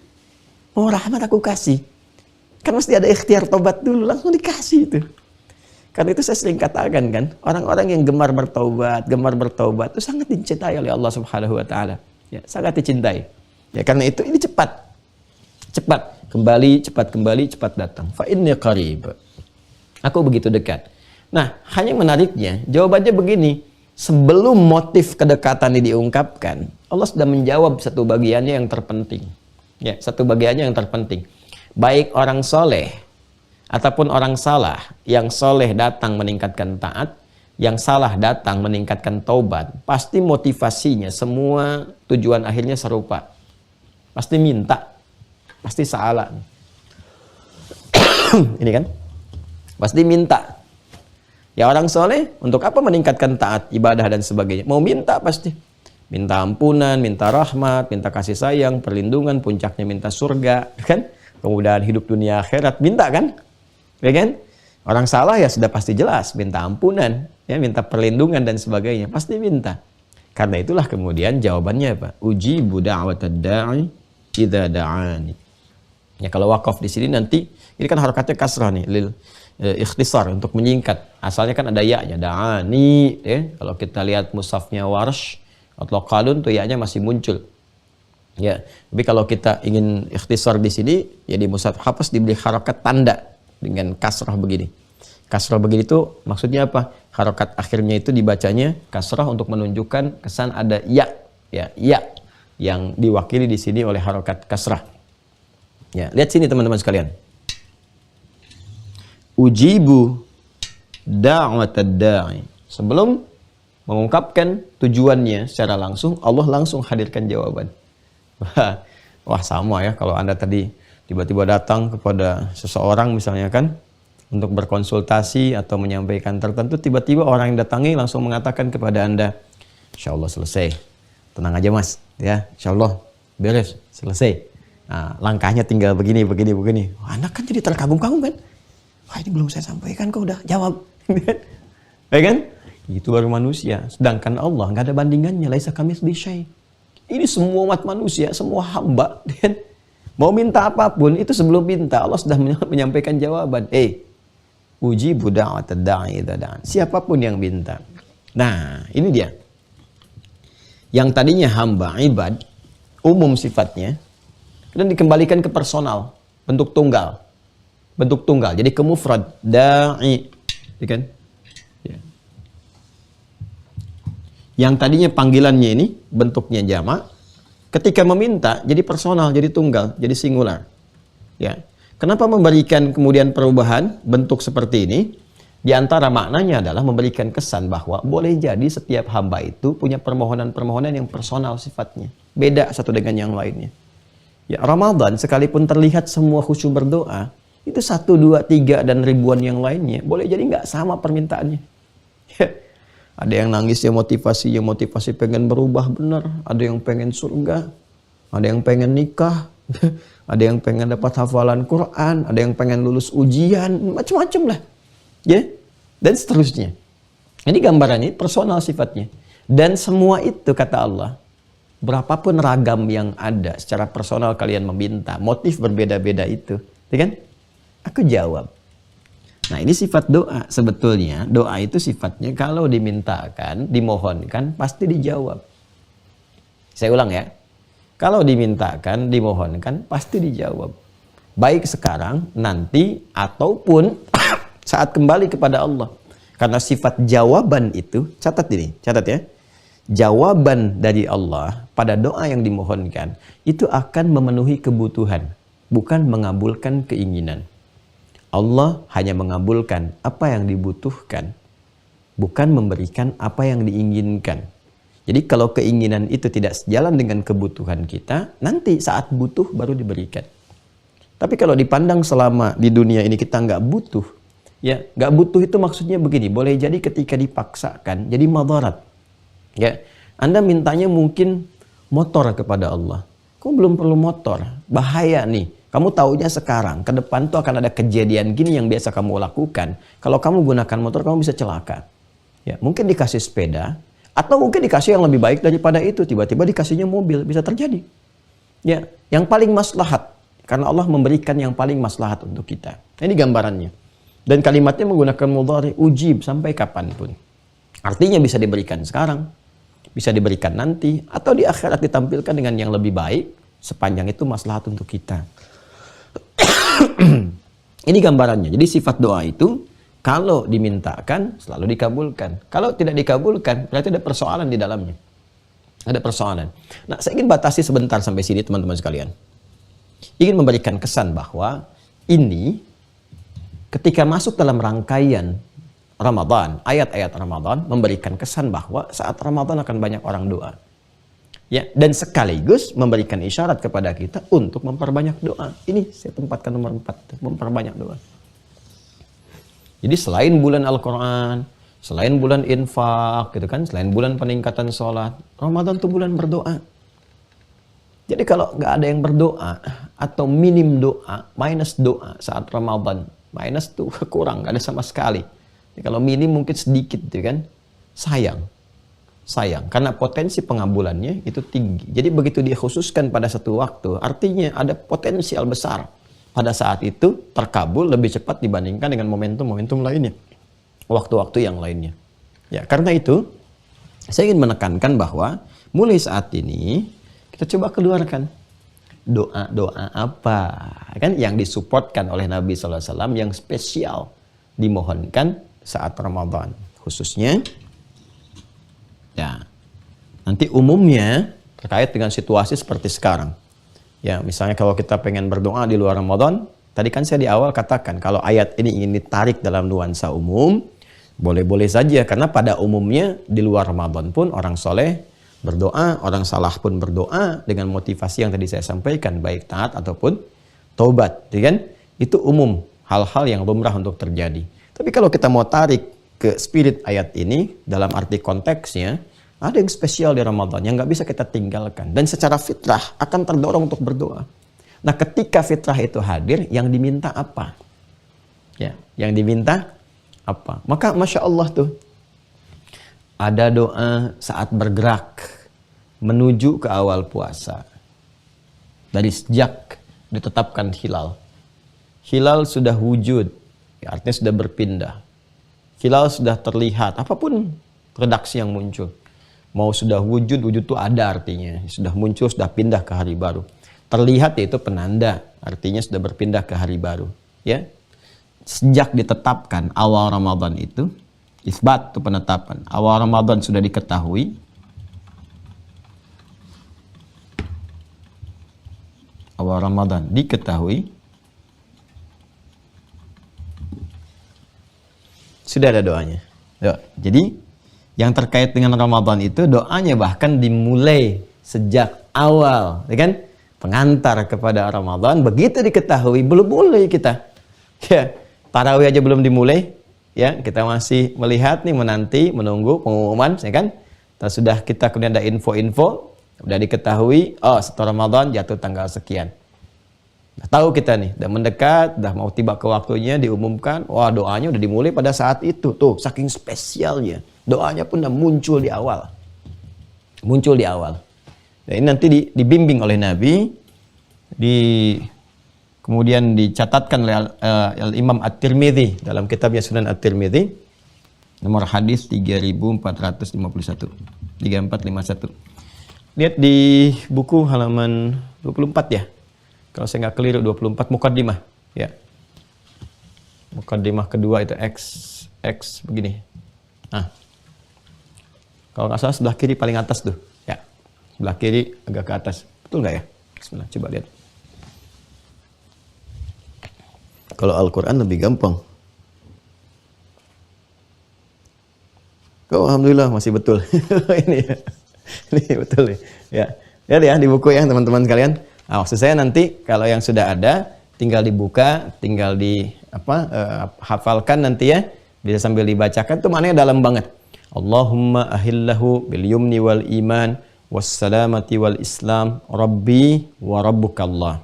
Mau rahmat aku kasih. Kan mesti ada ikhtiar taubat dulu, langsung dikasih itu. Karena itu saya sering katakan kan, orang-orang yang gemar bertaubat itu sangat dicintai oleh Allah Subhanahu wa ta'ala. Ya, sangat dicintai. Ya, karena itu ini cepat kembali, cepat datang. Fa inni qarib. Aku begitu dekat. Nah, hanya menariknya, jawabannya begini. Sebelum motif kedekatan ini diungkapkan, Allah sudah menjawab satu bagiannya yang terpenting. Ya, satu bagiannya yang terpenting. Baik orang soleh ataupun orang salah, yang soleh datang meningkatkan taat, yang salah datang meningkatkan taubat, pasti motivasinya semua tujuan akhirnya serupa. Pasti minta. Pasti salah. Ini kan? Pasti minta. Ya orang soleh, untuk apa meningkatkan taat, ibadah dan sebagainya? Mau minta pasti. Minta ampunan, minta rahmat, minta kasih sayang, perlindungan, puncaknya minta surga. Kan? Kemudahan hidup dunia akhirat, minta kan? Ya kan? Orang salah ya sudah pasti jelas. Minta ampunan, ya, minta perlindungan dan sebagainya. Pasti minta. Karena itulah kemudian jawabannya apa? Ujibu da'watad da'i idza da'ani. Ya, kalau wakaf di sini nanti ini kan harokatnya kasrah nih, lil ikhtisar, untuk menyingkat. Asalnya kan ada ya-nya, da'ani, ya. Kalau kita lihat mushafnya Warsh atau Qalun tuh ya-nya masih muncul. Ya, tapi kalau kita ingin ikhtisar di sini, ya di mushaf Hafs diberi harokat tanda dengan kasrah begini. Kasrah begini itu maksudnya apa? Harokat akhirnya itu dibacanya kasrah untuk menunjukkan kesan ada ya, yang diwakili di sini oleh harokat kasrah. Ya, lihat sini teman-teman sekalian. Ujibu da'watad da'i. Sebelum mengungkapkan tujuannya secara langsung, Allah langsung hadirkan jawaban. Wah, sama ya kalau Anda tadi tiba-tiba datang kepada seseorang misalnya kan, untuk berkonsultasi atau menyampaikan tertentu, tiba-tiba orang yang datangi langsung mengatakan kepada Anda, insya Allah selesai, tenang aja mas, ya, insya Allah beres, selesai. Nah, langkahnya tinggal begini. Wah, anak kan jadi terkagum-kagum kan? Wah, ini belum saya sampaikan kok udah jawab. Ya kan? Itu baru manusia. Sedangkan Allah nggak ada bandingannya. Laisa kamitslihi syai'. Ini semua umat manusia, semua hamba. Dan mau minta apapun, itu sebelum minta Allah sudah menyampaikan jawaban. Ujibu da'watad da'i idza da'an. Siapapun yang minta. Nah, ini dia. Yang tadinya hamba, ibad, umum sifatnya, dan dikembalikan ke personal, bentuk tunggal. Jadi ke mufrad, da'i. Ya kan? Ya. Yang tadinya panggilannya ini bentuknya jamak, ketika meminta jadi personal, jadi tunggal, jadi singular. Ya. Kenapa memberikan kemudian perubahan bentuk seperti ini? Di antara maknanya adalah memberikan kesan bahwa boleh jadi setiap hamba itu punya permohonan-permohonan yang personal sifatnya. Beda satu dengan yang lainnya. Ya, Ramadan sekalipun terlihat semua khusyuk berdoa, itu 1, 2, 3 dan ribuan yang lainnya boleh jadi nggak sama permintaannya. Ya. Ada yang nangis ya motivasi pengen berubah benar, ada yang pengen surga, ada yang pengen nikah, ada yang pengen dapat hafalan Quran, ada yang pengen lulus ujian, macam-macam lah. Ya, dan seterusnya. Ini gambarannya personal sifatnya. Dan semua itu kata Allah, berapapun ragam yang ada secara personal kalian meminta, motif berbeda-beda itu, ya kan? Aku jawab. Nah, ini sifat doa. Sebetulnya doa itu sifatnya kalau dimintakan, dimohonkan, pasti dijawab. Saya ulang ya. Kalau dimintakan, dimohonkan, pasti dijawab. Baik sekarang, nanti, ataupun saat kembali kepada Allah. Karena sifat jawaban itu, catat ya. Jawaban dari Allah pada doa yang dimohonkan, itu akan memenuhi kebutuhan, bukan mengabulkan keinginan. Allah hanya mengabulkan apa yang dibutuhkan, bukan memberikan apa yang diinginkan. Jadi kalau keinginan itu tidak sejalan dengan kebutuhan kita, nanti saat butuh baru diberikan. Tapi kalau dipandang selama di dunia ini kita nggak butuh, ya nggak butuh itu maksudnya begini, boleh jadi ketika dipaksakan jadi madarat. Ya, Anda mintanya mungkin motor kepada Allah. Kok belum perlu motor? Bahaya nih. Kamu taunya sekarang, ke depan tuh akan ada kejadian gini yang biasa kamu lakukan. Kalau kamu gunakan motor, kamu bisa celaka. Ya, mungkin dikasih sepeda, atau mungkin dikasih yang lebih baik daripada itu. Tiba-tiba dikasihnya mobil, bisa terjadi. Ya, yang paling maslahat. Karena Allah memberikan yang paling maslahat untuk kita. Ini gambarannya. Dan kalimatnya menggunakan mudhari, ujib, sampai kapanpun. Artinya bisa diberikan sekarang, bisa diberikan nanti, atau di akhirat ditampilkan dengan yang lebih baik, sepanjang itu maslahat untuk kita. Ini gambarannya. Jadi sifat doa itu kalau dimintakan selalu dikabulkan. Kalau tidak dikabulkan berarti ada persoalan di dalamnya. Ada persoalan. Nah, saya ingin batasi sebentar sampai sini teman-teman sekalian. Ingin memberikan kesan bahwa ini ketika masuk dalam rangkaian Ramadan, ayat-ayat Ramadan memberikan kesan bahwa saat Ramadan akan banyak orang doa. Ya, dan sekaligus memberikan isyarat kepada kita untuk memperbanyak doa. Ini saya tempatkan nomor 4, memperbanyak doa. Jadi selain bulan Al-Quran, selain bulan infak, gitu kan, selain bulan peningkatan sholat, Ramadan itu bulan berdoa. Jadi kalau nggak ada yang berdoa atau minim doa, minus doa saat Ramadan, minus tuh kurang, nggak ada sama sekali. Jadi kalau minim mungkin sedikit, gitu kan, sayang, karena potensi pengabulannya itu tinggi. Jadi begitu dikhususkan pada satu waktu, artinya ada potensial besar. Pada saat itu terkabul lebih cepat dibandingkan dengan momentum-momentum lainnya. Waktu-waktu yang lainnya. Ya, karena itu saya ingin menekankan bahwa mulai saat ini kita coba keluarkan doa-doa apa kan yang disupportkan oleh Nabi SAW yang spesial dimohonkan saat Ramadan. Khususnya ya, nanti umumnya terkait dengan situasi seperti sekarang. Ya, misalnya kalau kita pengen berdoa di luar Ramadan, tadi kan saya di awal katakan kalau ayat ini ingin ditarik dalam nuansa umum, boleh-boleh saja karena pada umumnya di luar Ramadan pun orang soleh berdoa, orang salah pun berdoa dengan motivasi yang tadi saya sampaikan, baik taat ataupun taubat, ya kan? Itu umum hal-hal yang lumrah untuk terjadi. Tapi kalau kita mau tarik ke spirit ayat ini, dalam arti konteksnya, ada yang spesial di Ramadan yang nggak bisa kita tinggalkan. Dan secara fitrah akan terdorong untuk berdoa. Nah, ketika fitrah itu hadir, yang diminta apa? Ya, yang diminta apa? Maka Masya Allah tuh, ada doa saat bergerak menuju ke awal puasa. Dari sejak ditetapkan hilal. Hilal sudah wujud, ya, artinya sudah berpindah. Hilal sudah terlihat, apapun redaksi yang muncul. Mau sudah wujud, wujud itu ada artinya. Sudah muncul, sudah pindah ke hari baru. Terlihat yaitu penanda, artinya sudah berpindah ke hari baru. Ya, sejak ditetapkan awal Ramadan itu, isbat itu penetapan. Awal Ramadan sudah diketahui. Awal Ramadan diketahui. Sudah ada doanya. Jadi yang terkait dengan Ramadan itu doanya bahkan dimulai sejak awal, ya kan? Pengantar kepada Ramadan. Begitu diketahui belum boleh kita. Ya, tarawih aja belum dimulai, ya, kita masih melihat nih, menanti, menunggu pengumuman, ya kan? Sudah kita kemudian ada info-info, udah diketahui, oh setelah Ramadan jatuh tanggal sekian. Udah tahu kita nih, udah mendekat, udah mau tiba ke waktunya, diumumkan, wah doanya udah dimulai pada saat itu. Tuh, saking spesialnya. Doanya pun udah muncul di awal. Muncul di awal. Nah, ini nanti dibimbing oleh Nabi, kemudian dicatatkan oleh Imam At-Tirmidzi dalam kitabnya Sunan At-Tirmidzi, nomor hadis 3451. 3451. Lihat di buku halaman 24 ya. Kalau saya nggak keliru 24 mukaddimah, ya. Mukaddimah kedua itu X begini. Nah. Kalau nggak salah sebelah kiri paling atas tuh, ya. Sebelah kiri agak ke atas. Betul nggak ya? Bismillah, coba lihat. Kalau Al-Quran lebih gampang. Oh, alhamdulillah masih betul. Ini ya. Ini betul ya. Lihat ya di buku ya teman-teman sekalian. Nah, maksud saya nanti kalau yang sudah ada tinggal dibuka, tinggal hafalkan nanti ya. Bisa sambil dibacakan tuh maknanya dalam banget. Allahumma ahillahu bil yumni wal iman wassalamati wal islam rabbi wa rabbukallah.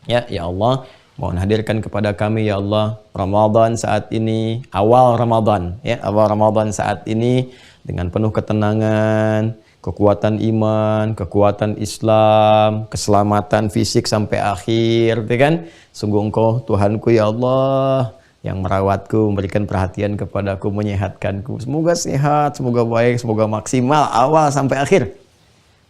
Ya Allah, mohon hadirkan kepada kami ya Allah Ramadan saat ini, awal Ramadan ya, awal Ramadan saat ini dengan penuh ketenangan, kekuatan iman, kekuatan Islam, keselamatan fisik sampai akhir, ya kan? Sungguh Engkau Tuhanku ya Allah yang merawatku, memberikan perhatian kepadaku, menyehatkanku. Semoga sehat, semoga baik, semoga maksimal awal sampai akhir.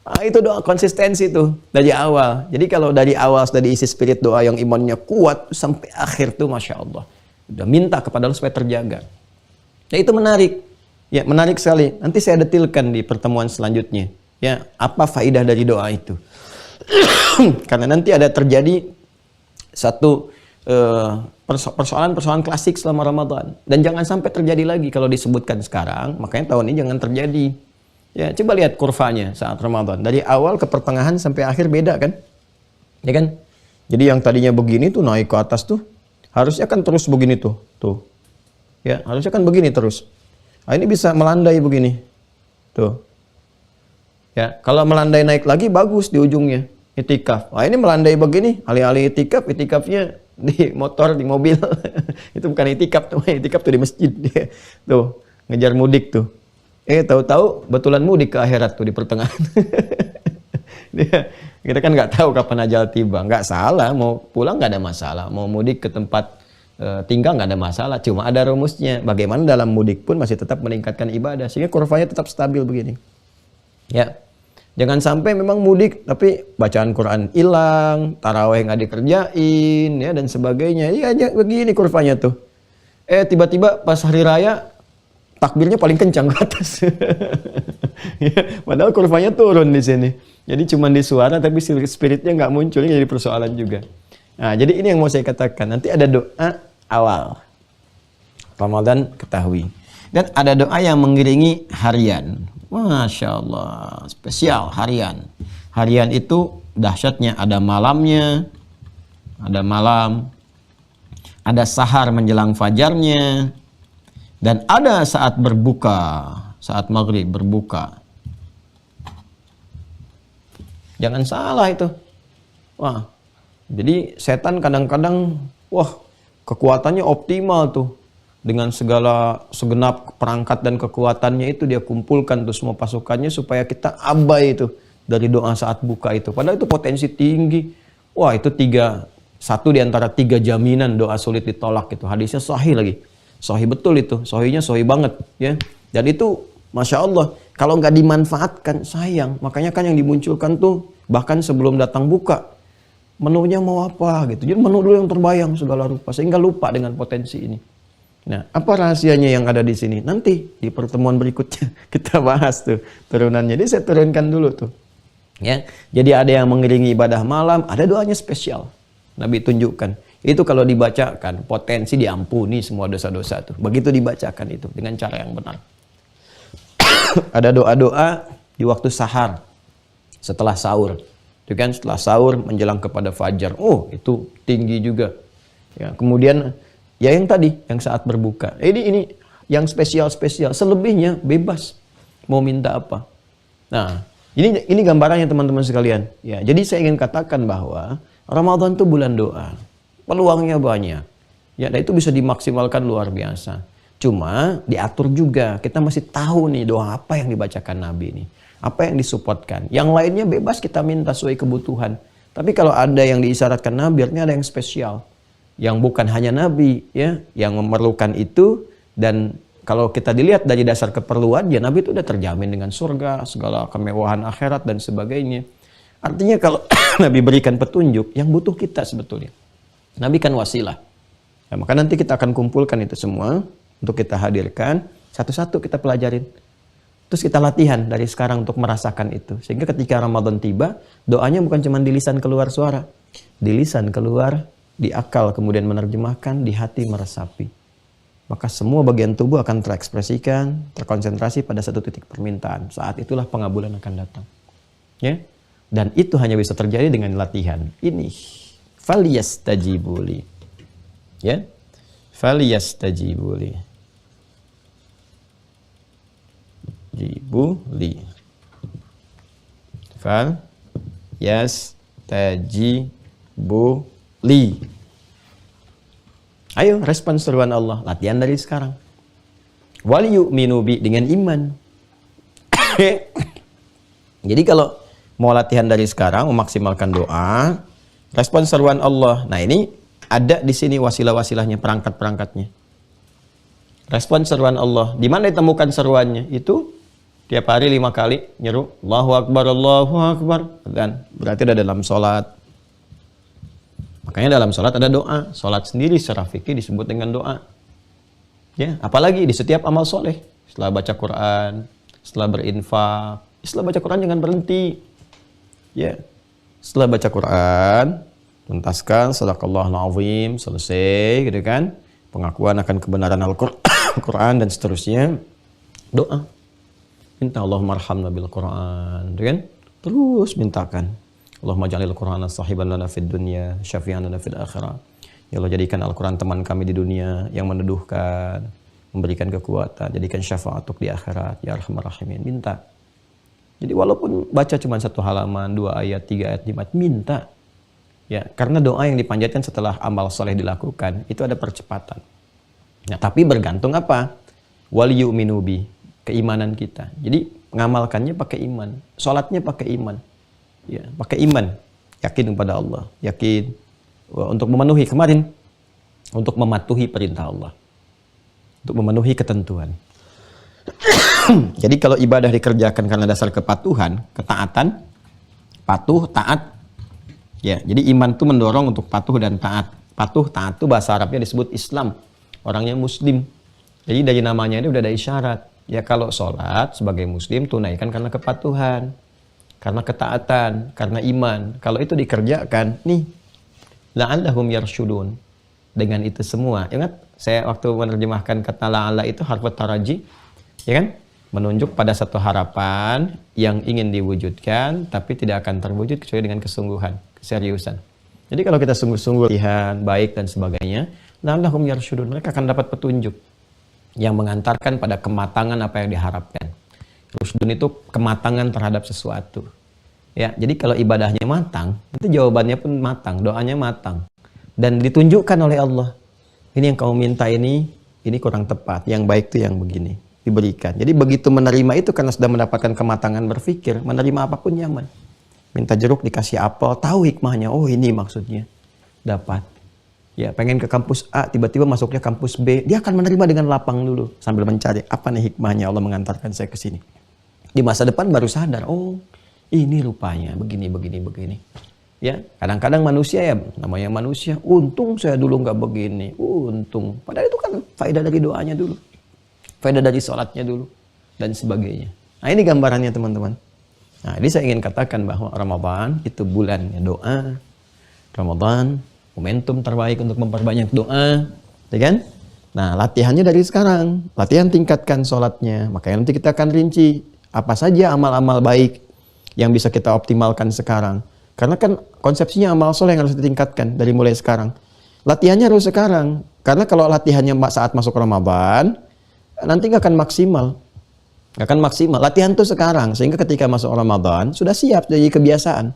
Nah, itu doa konsistensi tuh dari awal. Jadi kalau dari awal sudah diisi spirit doa yang imannya kuat sampai akhir tuh Masya Allah. Udah minta kepada Allah supaya terjaga. Nah itu menarik. Ya menarik sekali. Nanti saya detilkan di pertemuan selanjutnya. Ya apa faidah dari doa itu. Karena nanti ada terjadi satu persoalan-persoalan klasik selama Ramadan. Dan jangan sampai terjadi lagi kalau disebutkan sekarang. Makanya tahun ini jangan terjadi. Ya, coba lihat kurvanya saat Ramadan. Dari awal ke pertengahan sampai akhir beda kan? Ya kan? Jadi yang tadinya begini tuh naik ke atas tuh. Harusnya kan terus begini tuh. Tuh. Ya, harusnya kan begini terus. Nah, ini bisa melandai begini. Tuh. Ya, kalau melandai naik lagi bagus di ujungnya. Itikaf. Nah, ini melandai begini. Alih-alih itikafnya di motor, di mobil. Itu bukan itikaf tuh. Itikaf tuh di masjid. Tuh, ngejar mudik tuh. Tahu-tahu betulan mudik ke akhirat tuh di pertengahan. Kita kan nggak tahu kapan ajal tiba. Nggak salah, mau pulang nggak ada masalah. Mau mudik ke tempat tinggal nggak ada masalah. Cuma ada rumusnya. Bagaimana dalam mudik pun masih tetap meningkatkan ibadah. Sehingga kurvanya tetap stabil begini. Ya, jangan sampai memang mudik tapi bacaan Quran hilang, taraweh nggak dikerjain, ya dan sebagainya. Iya, begini kurvanya tuh. Tiba-tiba pas hari raya takbirnya paling kencang ke atas. Ya, padahal kurvanya turun di sini. Jadi cuma di suara tapi spiritnya nggak muncul. Ini jadi persoalan juga. Nah, jadi ini yang mau saya katakan. Nanti ada doa awal Ramadan ketahui. Dan ada doa yang mengiringi harian. Masya Allah, spesial harian. Harian itu dahsyatnya ada malamnya, ada malam, ada sahar menjelang fajarnya, dan ada saat berbuka, saat maghrib berbuka. Jangan salah itu. Wah, jadi setan kadang-kadang, wah, kekuatannya optimal tuh. Dengan segenap perangkat dan kekuatannya itu dia kumpulkan tuh semua pasukannya supaya kita abai itu dari doa saat buka itu. Padahal itu potensi tinggi. Wah, itu satu di antara 3 jaminan doa sulit ditolak itu. Hadisnya sahih lagi. Sahih betul itu. Sahihnya sahih banget ya. Dan itu Masya Allah, kalau nggak dimanfaatkan sayang. Makanya kan yang dimunculkan tuh bahkan sebelum datang buka, menunya mau apa gitu. Jadi menu dulu yang terbayang segala rupa sehingga lupa dengan potensi ini. Nah, apa rahasianya yang ada di sini? Nanti di pertemuan berikutnya kita bahas tuh turunannya. Jadi saya turunkan dulu tuh. Ya. Jadi ada yang mengiringi ibadah malam, ada doanya spesial. Nabi tunjukkan. Itu kalau dibacakan, potensi diampuni semua dosa-dosa tuh. Begitu dibacakan itu dengan cara yang benar. Ada doa-doa di waktu sahar, setelah sahur. Itu kan setelah sahur menjelang kepada fajar. Oh, itu tinggi juga. Ya, kemudian ya yang tadi, yang saat berbuka. Ini yang spesial-spesial. Selebihnya bebas. Mau minta apa. Nah, ini gambarannya teman-teman sekalian. Ya, jadi saya ingin katakan bahwa Ramadan itu bulan doa. Peluangnya banyak. Ya, dan itu bisa dimaksimalkan luar biasa. Cuma diatur juga. Kita masih tahu nih doa apa yang dibacakan Nabi ini. Apa yang disupportkan. Yang lainnya bebas kita minta sesuai kebutuhan. Tapi kalau ada yang diisyaratkan Nabi, artinya ada yang spesial. Yang bukan hanya Nabi ya, yang memerlukan itu. Dan kalau kita dilihat dari dasar keperluan, ya Nabi itu udah terjamin dengan surga, segala kemewahan akhirat dan sebagainya. Artinya kalau Nabi berikan petunjuk, yang butuh kita sebetulnya. Nabi kan wasilah. Ya, maka nanti kita akan kumpulkan itu semua untuk kita hadirkan, satu-satu kita pelajarin. Terus kita latihan dari sekarang untuk merasakan itu. Sehingga ketika Ramadan tiba, doanya bukan cuma di lisan keluar suara. Di lisan keluar, di akal kemudian menerjemahkan, di hati meresapi. Maka semua bagian tubuh akan terekspresikan, terkonsentrasi pada satu titik permintaan. Saat itulah pengabulan akan datang. Ya? Dan itu hanya bisa terjadi dengan latihan. Ini falyastajibuli. Ya? Falyastajibuli. Jibuli. Falyastajibuli. Ayo respon seruan Allah, latihan dari sekarang. Wal yu'minu bi, dengan iman. Jadi kalau mau latihan dari sekarang, memaksimalkan doa, respon seruan Allah. Nah, ini ada di sini wasilah-wasilahnya, perangkat-perangkatnya. Respon seruan Allah. Di mana ditemukan seruannya? Itu tiap hari 5 kali nyeru Allahu Akbar, Allahu Akbar. Dan berarti ada dalam sholat. Makanya dalam sholat ada doa. Sholat sendiri secara fikih disebut dengan doa. Ya, apalagi di setiap amal soleh. Setelah baca Quran, setelah berinfak. Setelah baca Quran jangan berhenti. Ya, setelah baca Quran, tuntaskan sadaqallahul azim, selesai gitu kan. Pengakuan akan kebenaran Al-Quran dan seterusnya. Doa. Minta Allahumma arhamna bil Quran, gitu kan? Terus mintakan. Allahumma ja'alil Qur'ana sahiban lana fid dunya, syafi'an lana fil akhirah. Ya Allah, jadikan Al-Quran teman kami di dunia yang meneduhkan, memberikan kekuatan, jadikan syafaat di akhirat, ya Arhamar Rahimin. Minta. Jadi walaupun baca cuma 1 halaman, 2 ayat, 3 ayat, 5 ayat, minta. Ya, karena doa yang dipanjatkan setelah amal soleh dilakukan, itu ada percepatan. Nah, tapi bergantung apa? Wal yu'minu bi, keimanan kita. Jadi ngamalkannya pakai iman, sholatnya pakai iman. Ya, pakai iman, yakin kepada Allah, yakin untuk memenuhi kemarin, untuk mematuhi perintah Allah, untuk memenuhi ketentuan. Jadi kalau ibadah dikerjakan karena dasar kepatuhan, ketaatan, patuh, taat, ya. Jadi iman itu mendorong untuk patuh dan taat. Patuh, taat itu bahasa Arabnya disebut Islam, orangnya Muslim. Jadi dari namanya ini udah ada isyarat. Ya kalau sholat sebagai Muslim tunaikan karena kepatuhan. Karena ketaatan, karena iman. Kalau itu dikerjakan, nih, la'allahum yarsyudun. Dengan itu semua. Ingat, saya waktu menerjemahkan kata la'alla itu harfut taraji, ya kan? Menunjuk pada satu harapan yang ingin diwujudkan, tapi tidak akan terwujud kecuali dengan kesungguhan, keseriusan. Jadi kalau kita sungguh-sungguh latihan, baik dan sebagainya, la'allahum yarsyudun. Mereka akan dapat petunjuk yang mengantarkan pada kematangan apa yang diharapkan. Rusdun itu kematangan terhadap sesuatu. Ya, jadi kalau ibadahnya matang, itu jawabannya pun matang, doanya matang. Dan ditunjukkan oleh Allah. Ini yang kamu minta ini kurang tepat. Yang baik itu yang begini. Diberikan. Jadi begitu menerima itu karena sudah mendapatkan kematangan berpikir, menerima apapun nyaman. Minta jeruk dikasih apel, tahu hikmahnya. Oh, ini maksudnya. Dapat. Ya, pengen ke kampus A, tiba-tiba masuknya kampus B. Dia akan menerima dengan lapang dulu sambil mencari apa nih hikmahnya Allah mengantarkan saya ke sini. Di masa depan baru sadar, oh, ini rupanya begini. Ya, kadang-kadang manusia ya, namanya manusia, untung saya dulu nggak begini, untung. Padahal itu kan faedah dari doanya dulu, faedah dari sholatnya dulu, dan sebagainya. Nah, ini gambarannya teman-teman. Nah, ini saya ingin katakan bahwa Ramadan itu bulannya doa. Ramadan, momentum terbaik untuk memperbanyak doa, ya kan? Nah, latihannya dari sekarang, latihan tingkatkan sholatnya. Makanya nanti kita akan rinci apa saja amal-amal baik yang bisa kita optimalkan sekarang. Karena kan konsepsinya amal soleh yang harus ditingkatkan dari mulai sekarang. Latihannya harus sekarang. Karena kalau latihannya saat masuk Ramadan, nanti nggak akan maksimal. Nggak akan maksimal. Latihan tuh sekarang. Sehingga ketika masuk Ramadan, sudah siap jadi kebiasaan.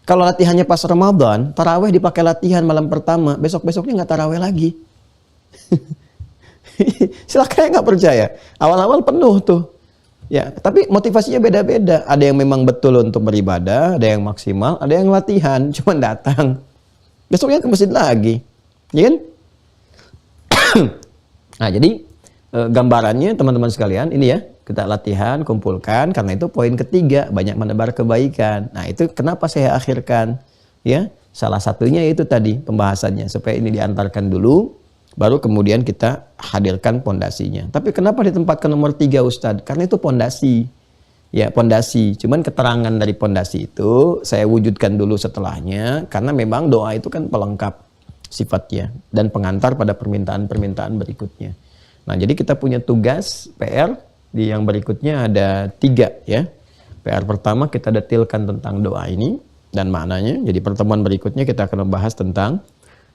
Kalau latihannya pas Ramadan, taraweh dipakai latihan malam pertama, besok-besoknya nggak taraweh lagi. Silakan nggak percaya. Awal-awal penuh tuh. Ya, tapi motivasinya beda-beda. Ada yang memang betul untuk beribadah, ada yang maksimal, ada yang latihan, cuma datang. Besoknya ke masjid lagi. Ya kan? Nah, jadi gambarannya teman-teman sekalian, ini ya, kita latihan, kumpulkan, karena itu poin ketiga, banyak menebar kebaikan. Nah, itu kenapa saya akhirkan? Ya, salah satunya itu tadi pembahasannya, supaya ini diantarkan dulu, baru kemudian kita hadirkan pondasinya. Tapi kenapa ditempatkan nomor 3 Ustadz? Karena itu pondasi. Ya, pondasi. Cuman keterangan dari pondasi itu saya wujudkan dulu setelahnya, karena memang doa itu kan pelengkap sifatnya dan pengantar pada permintaan-permintaan berikutnya. Nah, jadi kita punya tugas PR di yang berikutnya ada 3 ya. PR pertama kita detilkan tentang doa ini dan maknanya. Jadi pertemuan berikutnya kita akan membahas tentang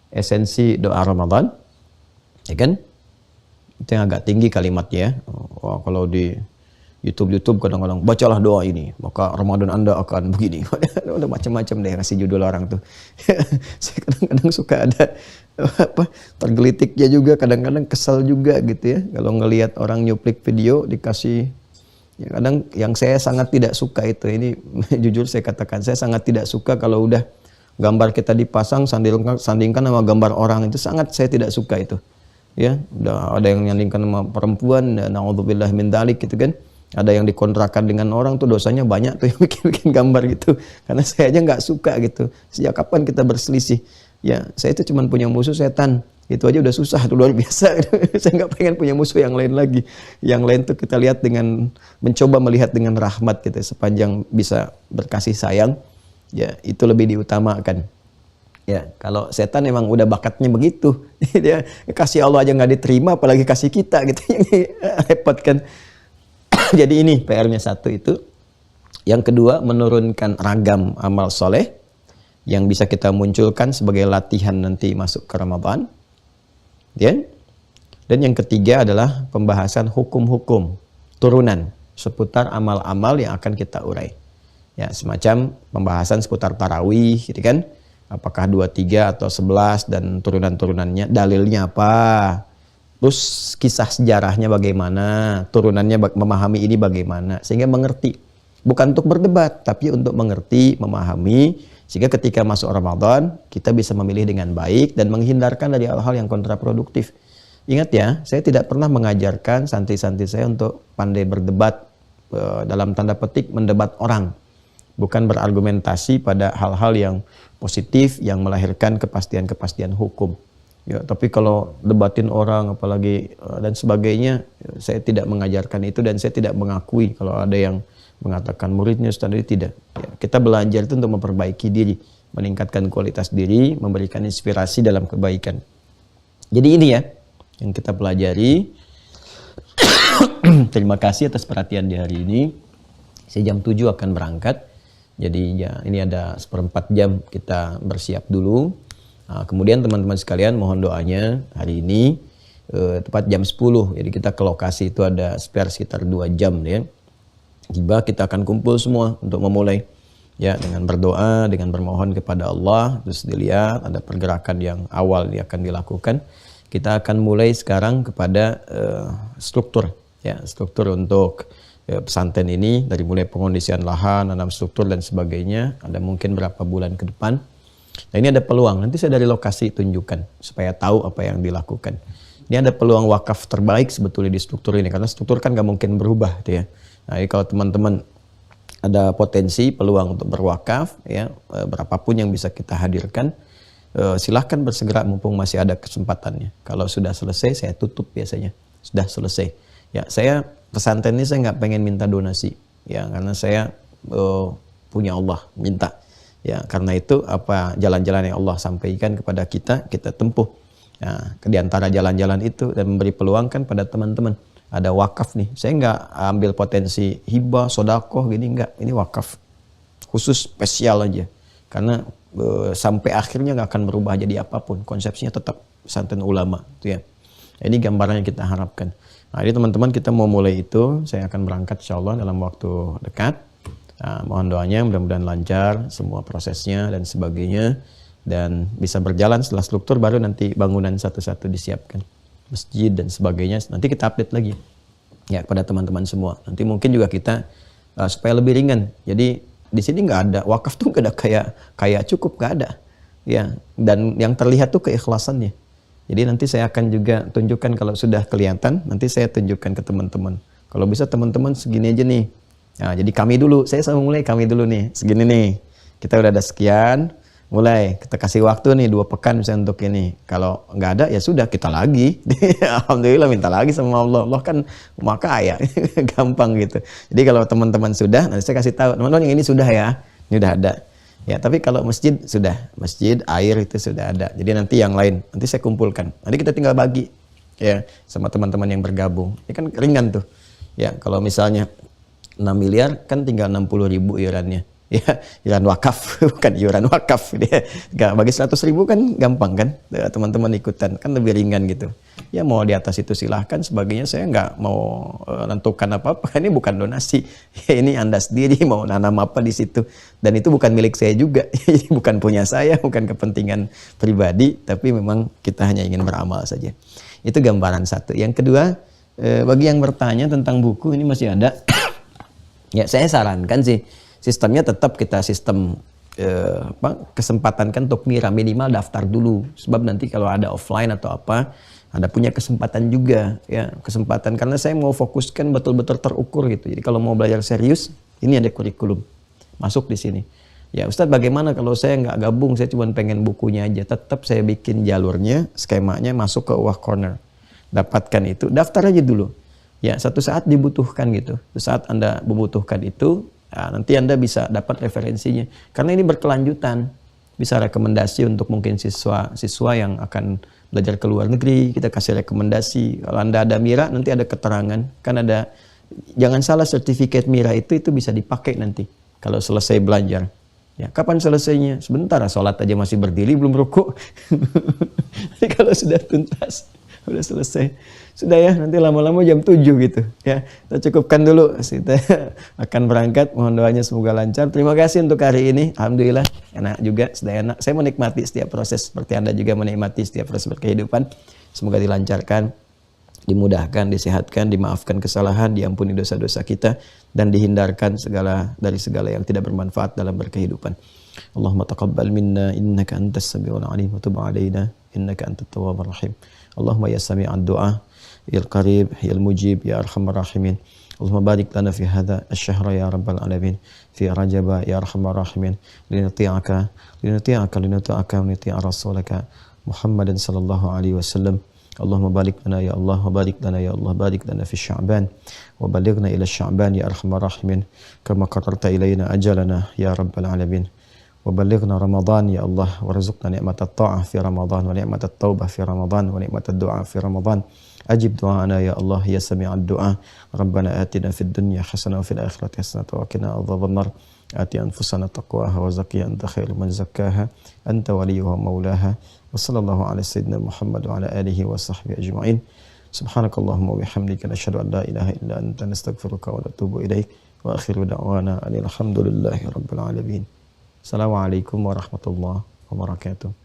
esensi doa Ramadan. Ya kan? Itu yang agak tinggi kalimatnya. Oh, kalau di YouTube kadang-kadang bacalah doa ini, maka Ramadan Anda akan begini. Udah macam-macam deh kasih judul orang tuh. Saya kadang-kadang suka ada tergelitiknya juga, kadang-kadang kesal juga gitu ya. Kalau ngelihat orang nyuplik video dikasih, ya kadang yang saya sangat tidak suka itu. Ini jujur saya katakan, saya sangat tidak suka kalau udah gambar kita dipasang sandingkan sama gambar orang, itu sangat saya tidak suka itu. Ya, udah ada yang nyandingkan sama perempuan, naudzubillah min dzalik gitu kan. Ada yang dikontrakan dengan orang tuh dosanya banyak tuh yang bikin gambar gitu. Karena saya aja nggak suka gitu. Sejak kapan kita berselisih? Ya, saya itu cuma punya musuh setan. Itu aja udah susah, tuh luar biasa. Saya nggak pengen punya musuh yang lain lagi. Yang lain tuh kita lihat dengan mencoba melihat dengan rahmat gitu. Sepanjang bisa berkasih sayang, ya itu lebih diutamakan. Ya, kalau setan emang udah bakatnya begitu, dia kasih Allah aja nggak diterima, apalagi kasih kita gitu, yang repot kan. Jadi ini PR-nya 1 itu. Yang kedua, menurunkan ragam amal soleh yang bisa kita munculkan sebagai latihan nanti masuk ke Ramadan. Ya. Dan yang ketiga adalah pembahasan hukum-hukum turunan seputar amal-amal yang akan kita urai. Ya, semacam pembahasan seputar tarawih, gitu kan? Apakah 2, 3 atau 11 dan turunan-turunannya, dalilnya apa? Terus kisah sejarahnya bagaimana? Turunannya memahami ini bagaimana? Sehingga mengerti. Bukan untuk berdebat, tapi untuk mengerti, memahami. Sehingga ketika masuk Ramadan, kita bisa memilih dengan baik dan menghindarkan dari hal-hal yang kontraproduktif. Ingat ya, saya tidak pernah mengajarkan santri-santri saya untuk pandai berdebat, dalam tanda petik mendebat orang. Bukan berargumentasi pada hal-hal yang positif yang melahirkan kepastian-kepastian hukum. Ya, tapi kalau debatin orang apalagi dan sebagainya, saya tidak mengajarkan itu dan saya tidak mengakui kalau ada yang mengatakan muridnya Ustaz ini tidak. Ya, kita belajar itu untuk memperbaiki diri, meningkatkan kualitas diri, memberikan inspirasi dalam kebaikan. Jadi ini ya yang kita pelajari. Terima kasih atas perhatian di hari ini. Saya jam 7 akan berangkat. Jadi ya ini ada 1/4 jam kita bersiap dulu. Kemudian teman-teman sekalian mohon doanya hari ini tepat jam 10. Jadi kita ke lokasi itu ada spare sekitar 2 jam ya. Tiba kita akan kumpul semua untuk memulai ya dengan berdoa, dengan bermohon kepada Allah. Terus dilihat ada pergerakan yang awal yang akan dilakukan. Kita akan mulai sekarang kepada struktur ya, struktur untuk pesantren ini dari mulai pengondisian lahan, nanam struktur dan sebagainya. Ada mungkin berapa bulan ke depan. Nah ini ada peluang. Nanti saya dari lokasi tunjukkan supaya tahu apa yang dilakukan. Ini ada peluang wakaf terbaik sebetulnya di struktur ini karena struktur kan gak mungkin berubah gitu ya. Nah, jadi kalau teman-teman ada potensi peluang untuk berwakaf ya, berapapun yang bisa kita hadirkan, silahkan bersegera mumpung masih ada kesempatannya. Kalau sudah selesai saya tutup biasanya. Sudah selesai. Ya, saya pesantren ini saya nggak pengen minta donasi ya karena saya punya Allah minta. Ya, karena itu apa jalan-jalan yang Allah sampaikan kepada kita, kita tempuh. Nah, di antara jalan-jalan itu dan memberi peluang kan pada teman-teman. Ada wakaf nih, saya nggak ambil potensi hibah, sodakoh gini, nggak. Ini wakaf khusus spesial aja. Karena sampai akhirnya nggak akan berubah jadi apapun. Konsepsinya tetap pesantren ulama. Itu ya. Ini gambaran yang kita harapkan. Nah, jadi teman-teman kita mau mulai itu, saya akan berangkat insya Allah dalam waktu dekat. Nah, mohon doanya mudah-mudahan lancar semua prosesnya dan sebagainya. Dan bisa berjalan setelah struktur baru nanti bangunan satu-satu disiapkan. Masjid dan sebagainya nanti kita update lagi ya kepada teman-teman semua. Nanti mungkin juga kita supaya lebih ringan. Jadi di sini nggak ada wakaf tuh nggak ada kayak cukup nggak ada ya. Dan yang terlihat tuh keikhlasannya. Jadi nanti saya akan juga tunjukkan kalau sudah kelihatan nanti saya tunjukkan ke teman-teman. Kalau bisa teman-teman segini aja nih. Nah, jadi kami dulu saya sama mulai kami dulu nih segini nih. Kita udah ada sekian. Mulai kita kasih waktu nih 2 pekan misalnya untuk ini. Kalau nggak ada ya sudah kita lagi. Alhamdulillah minta lagi sama Allah. Allah kan maha kaya, gampang gitu. Jadi kalau teman-teman sudah, nanti saya kasih tahu teman-teman yang ini sudah ya, ini udah ada. Ya tapi kalau masjid sudah, masjid air itu sudah ada. Jadi nanti yang lain nanti saya kumpulkan. Nanti kita tinggal bagi ya sama teman-teman yang bergabung. Ini kan ringan tuh. Ya kalau misalnya 6 miliar kan tinggal 60.000 iurannya. Ya, iuran wakaf, bukan iuran wakaf. Dia bagi 100.000 kan gampang kan, teman-teman ikutan kan lebih ringan gitu. Ya mau di atas itu silahkan, sebagainya saya nggak mau menentukan apa-apa. Ini bukan donasi, ya, ini Anda sendiri mau nanam apa di situ. Dan itu bukan milik saya juga, bukan punya saya, bukan kepentingan pribadi, tapi memang kita hanya ingin beramal saja. Itu gambaran satu. Yang kedua, bagi yang bertanya tentang buku ini masih ada. Ya saya sarankan sih. Sistemnya tetap kita sistem kesempatan kan untuk minimal daftar dulu. Sebab nanti kalau ada offline atau apa, ada punya kesempatan juga ya, kesempatan karena saya mau fokuskan betul-betul terukur gitu. Jadi kalau mau belajar serius, ini ada kurikulum. Masuk di sini. Ya Ustadz bagaimana kalau saya nggak gabung, saya cuma pengen bukunya aja. Tetap saya bikin jalurnya, skemanya masuk ke UAH Corner. Dapatkan itu, daftar aja dulu. Ya satu saat dibutuhkan gitu. Satu saat Anda membutuhkan itu, nah, nanti Anda bisa dapat referensinya. Karena ini berkelanjutan. Bisa rekomendasi untuk mungkin siswa yang akan belajar ke luar negeri. Kita kasih rekomendasi. Kalau Anda ada MIRA, nanti ada keterangan. Kan ada, jangan salah sertifikat MIRA itu bisa dipakai nanti. Kalau selesai belajar. Ya, kapan selesainya? Sebentar, sholat aja masih berdiri, belum rukuk. Jadi kalau sudah tuntas, sudah selesai. Sudah ya, nanti lama-lama jam 7 gitu ya. Kita cukupkan dulu, kita akan berangkat, mohon doanya semoga lancar. Terima kasih untuk hari ini, alhamdulillah enak juga, sudah enak. Saya menikmati setiap proses seperti Anda juga menikmati setiap proses berkehidupan. Semoga dilancarkan, dimudahkan, disehatkan, dimaafkan kesalahan, diampuni dosa-dosa kita dan dihindarkan dari segala yang tidak bermanfaat dalam berkehidupan. Allahumma taqabbal minna innaka antas samiul alim wa tub alaina innaka antat tawwabur rahim. Allahumma ya sami'ad du'a ya qarib ya mujib ya arhamar rahimin. Allahumma barik lana fi hadha ash-shahr ya rabbal alamin fi rajab ya arhamar rahimin linuti'aka wa nuti'a rasulaka Muhammadan sallallahu alaihi wasallam. Allahumma barik lana ya Allah wa barik lana ya Allah barik lana fi sya'ban wa balighna ila sya'ban ya arhamar rahimin kama qatarta ilaina ajalana ya rabbal alamin. وبلغنا رمضان يا الله وارزقنا نعمة الطاعة في رمضان ونعمة التوبة في رمضان ونعمة الدعاء في رمضان أجب دعاءنا يا الله يا سميع الدعاء ربنا آتنا في الدنيا حسنة وفي الآخرة حسنة وقنا عذاب النار آت أنفسنا تقواها وزكيها أنت خير من زكاها أنت وليها ومولاها وصلى الله على سيدنا محمد وعلى آله وصحبه أجمعين سبحانك اللهم وبحمدك نشهد أن لا إله إلا أنت نستغفرك ونتوب إليك وآخر دعوانا أن الحمد لله رب العالمين. Assalamualaikum warahmatullahi wabarakatuh.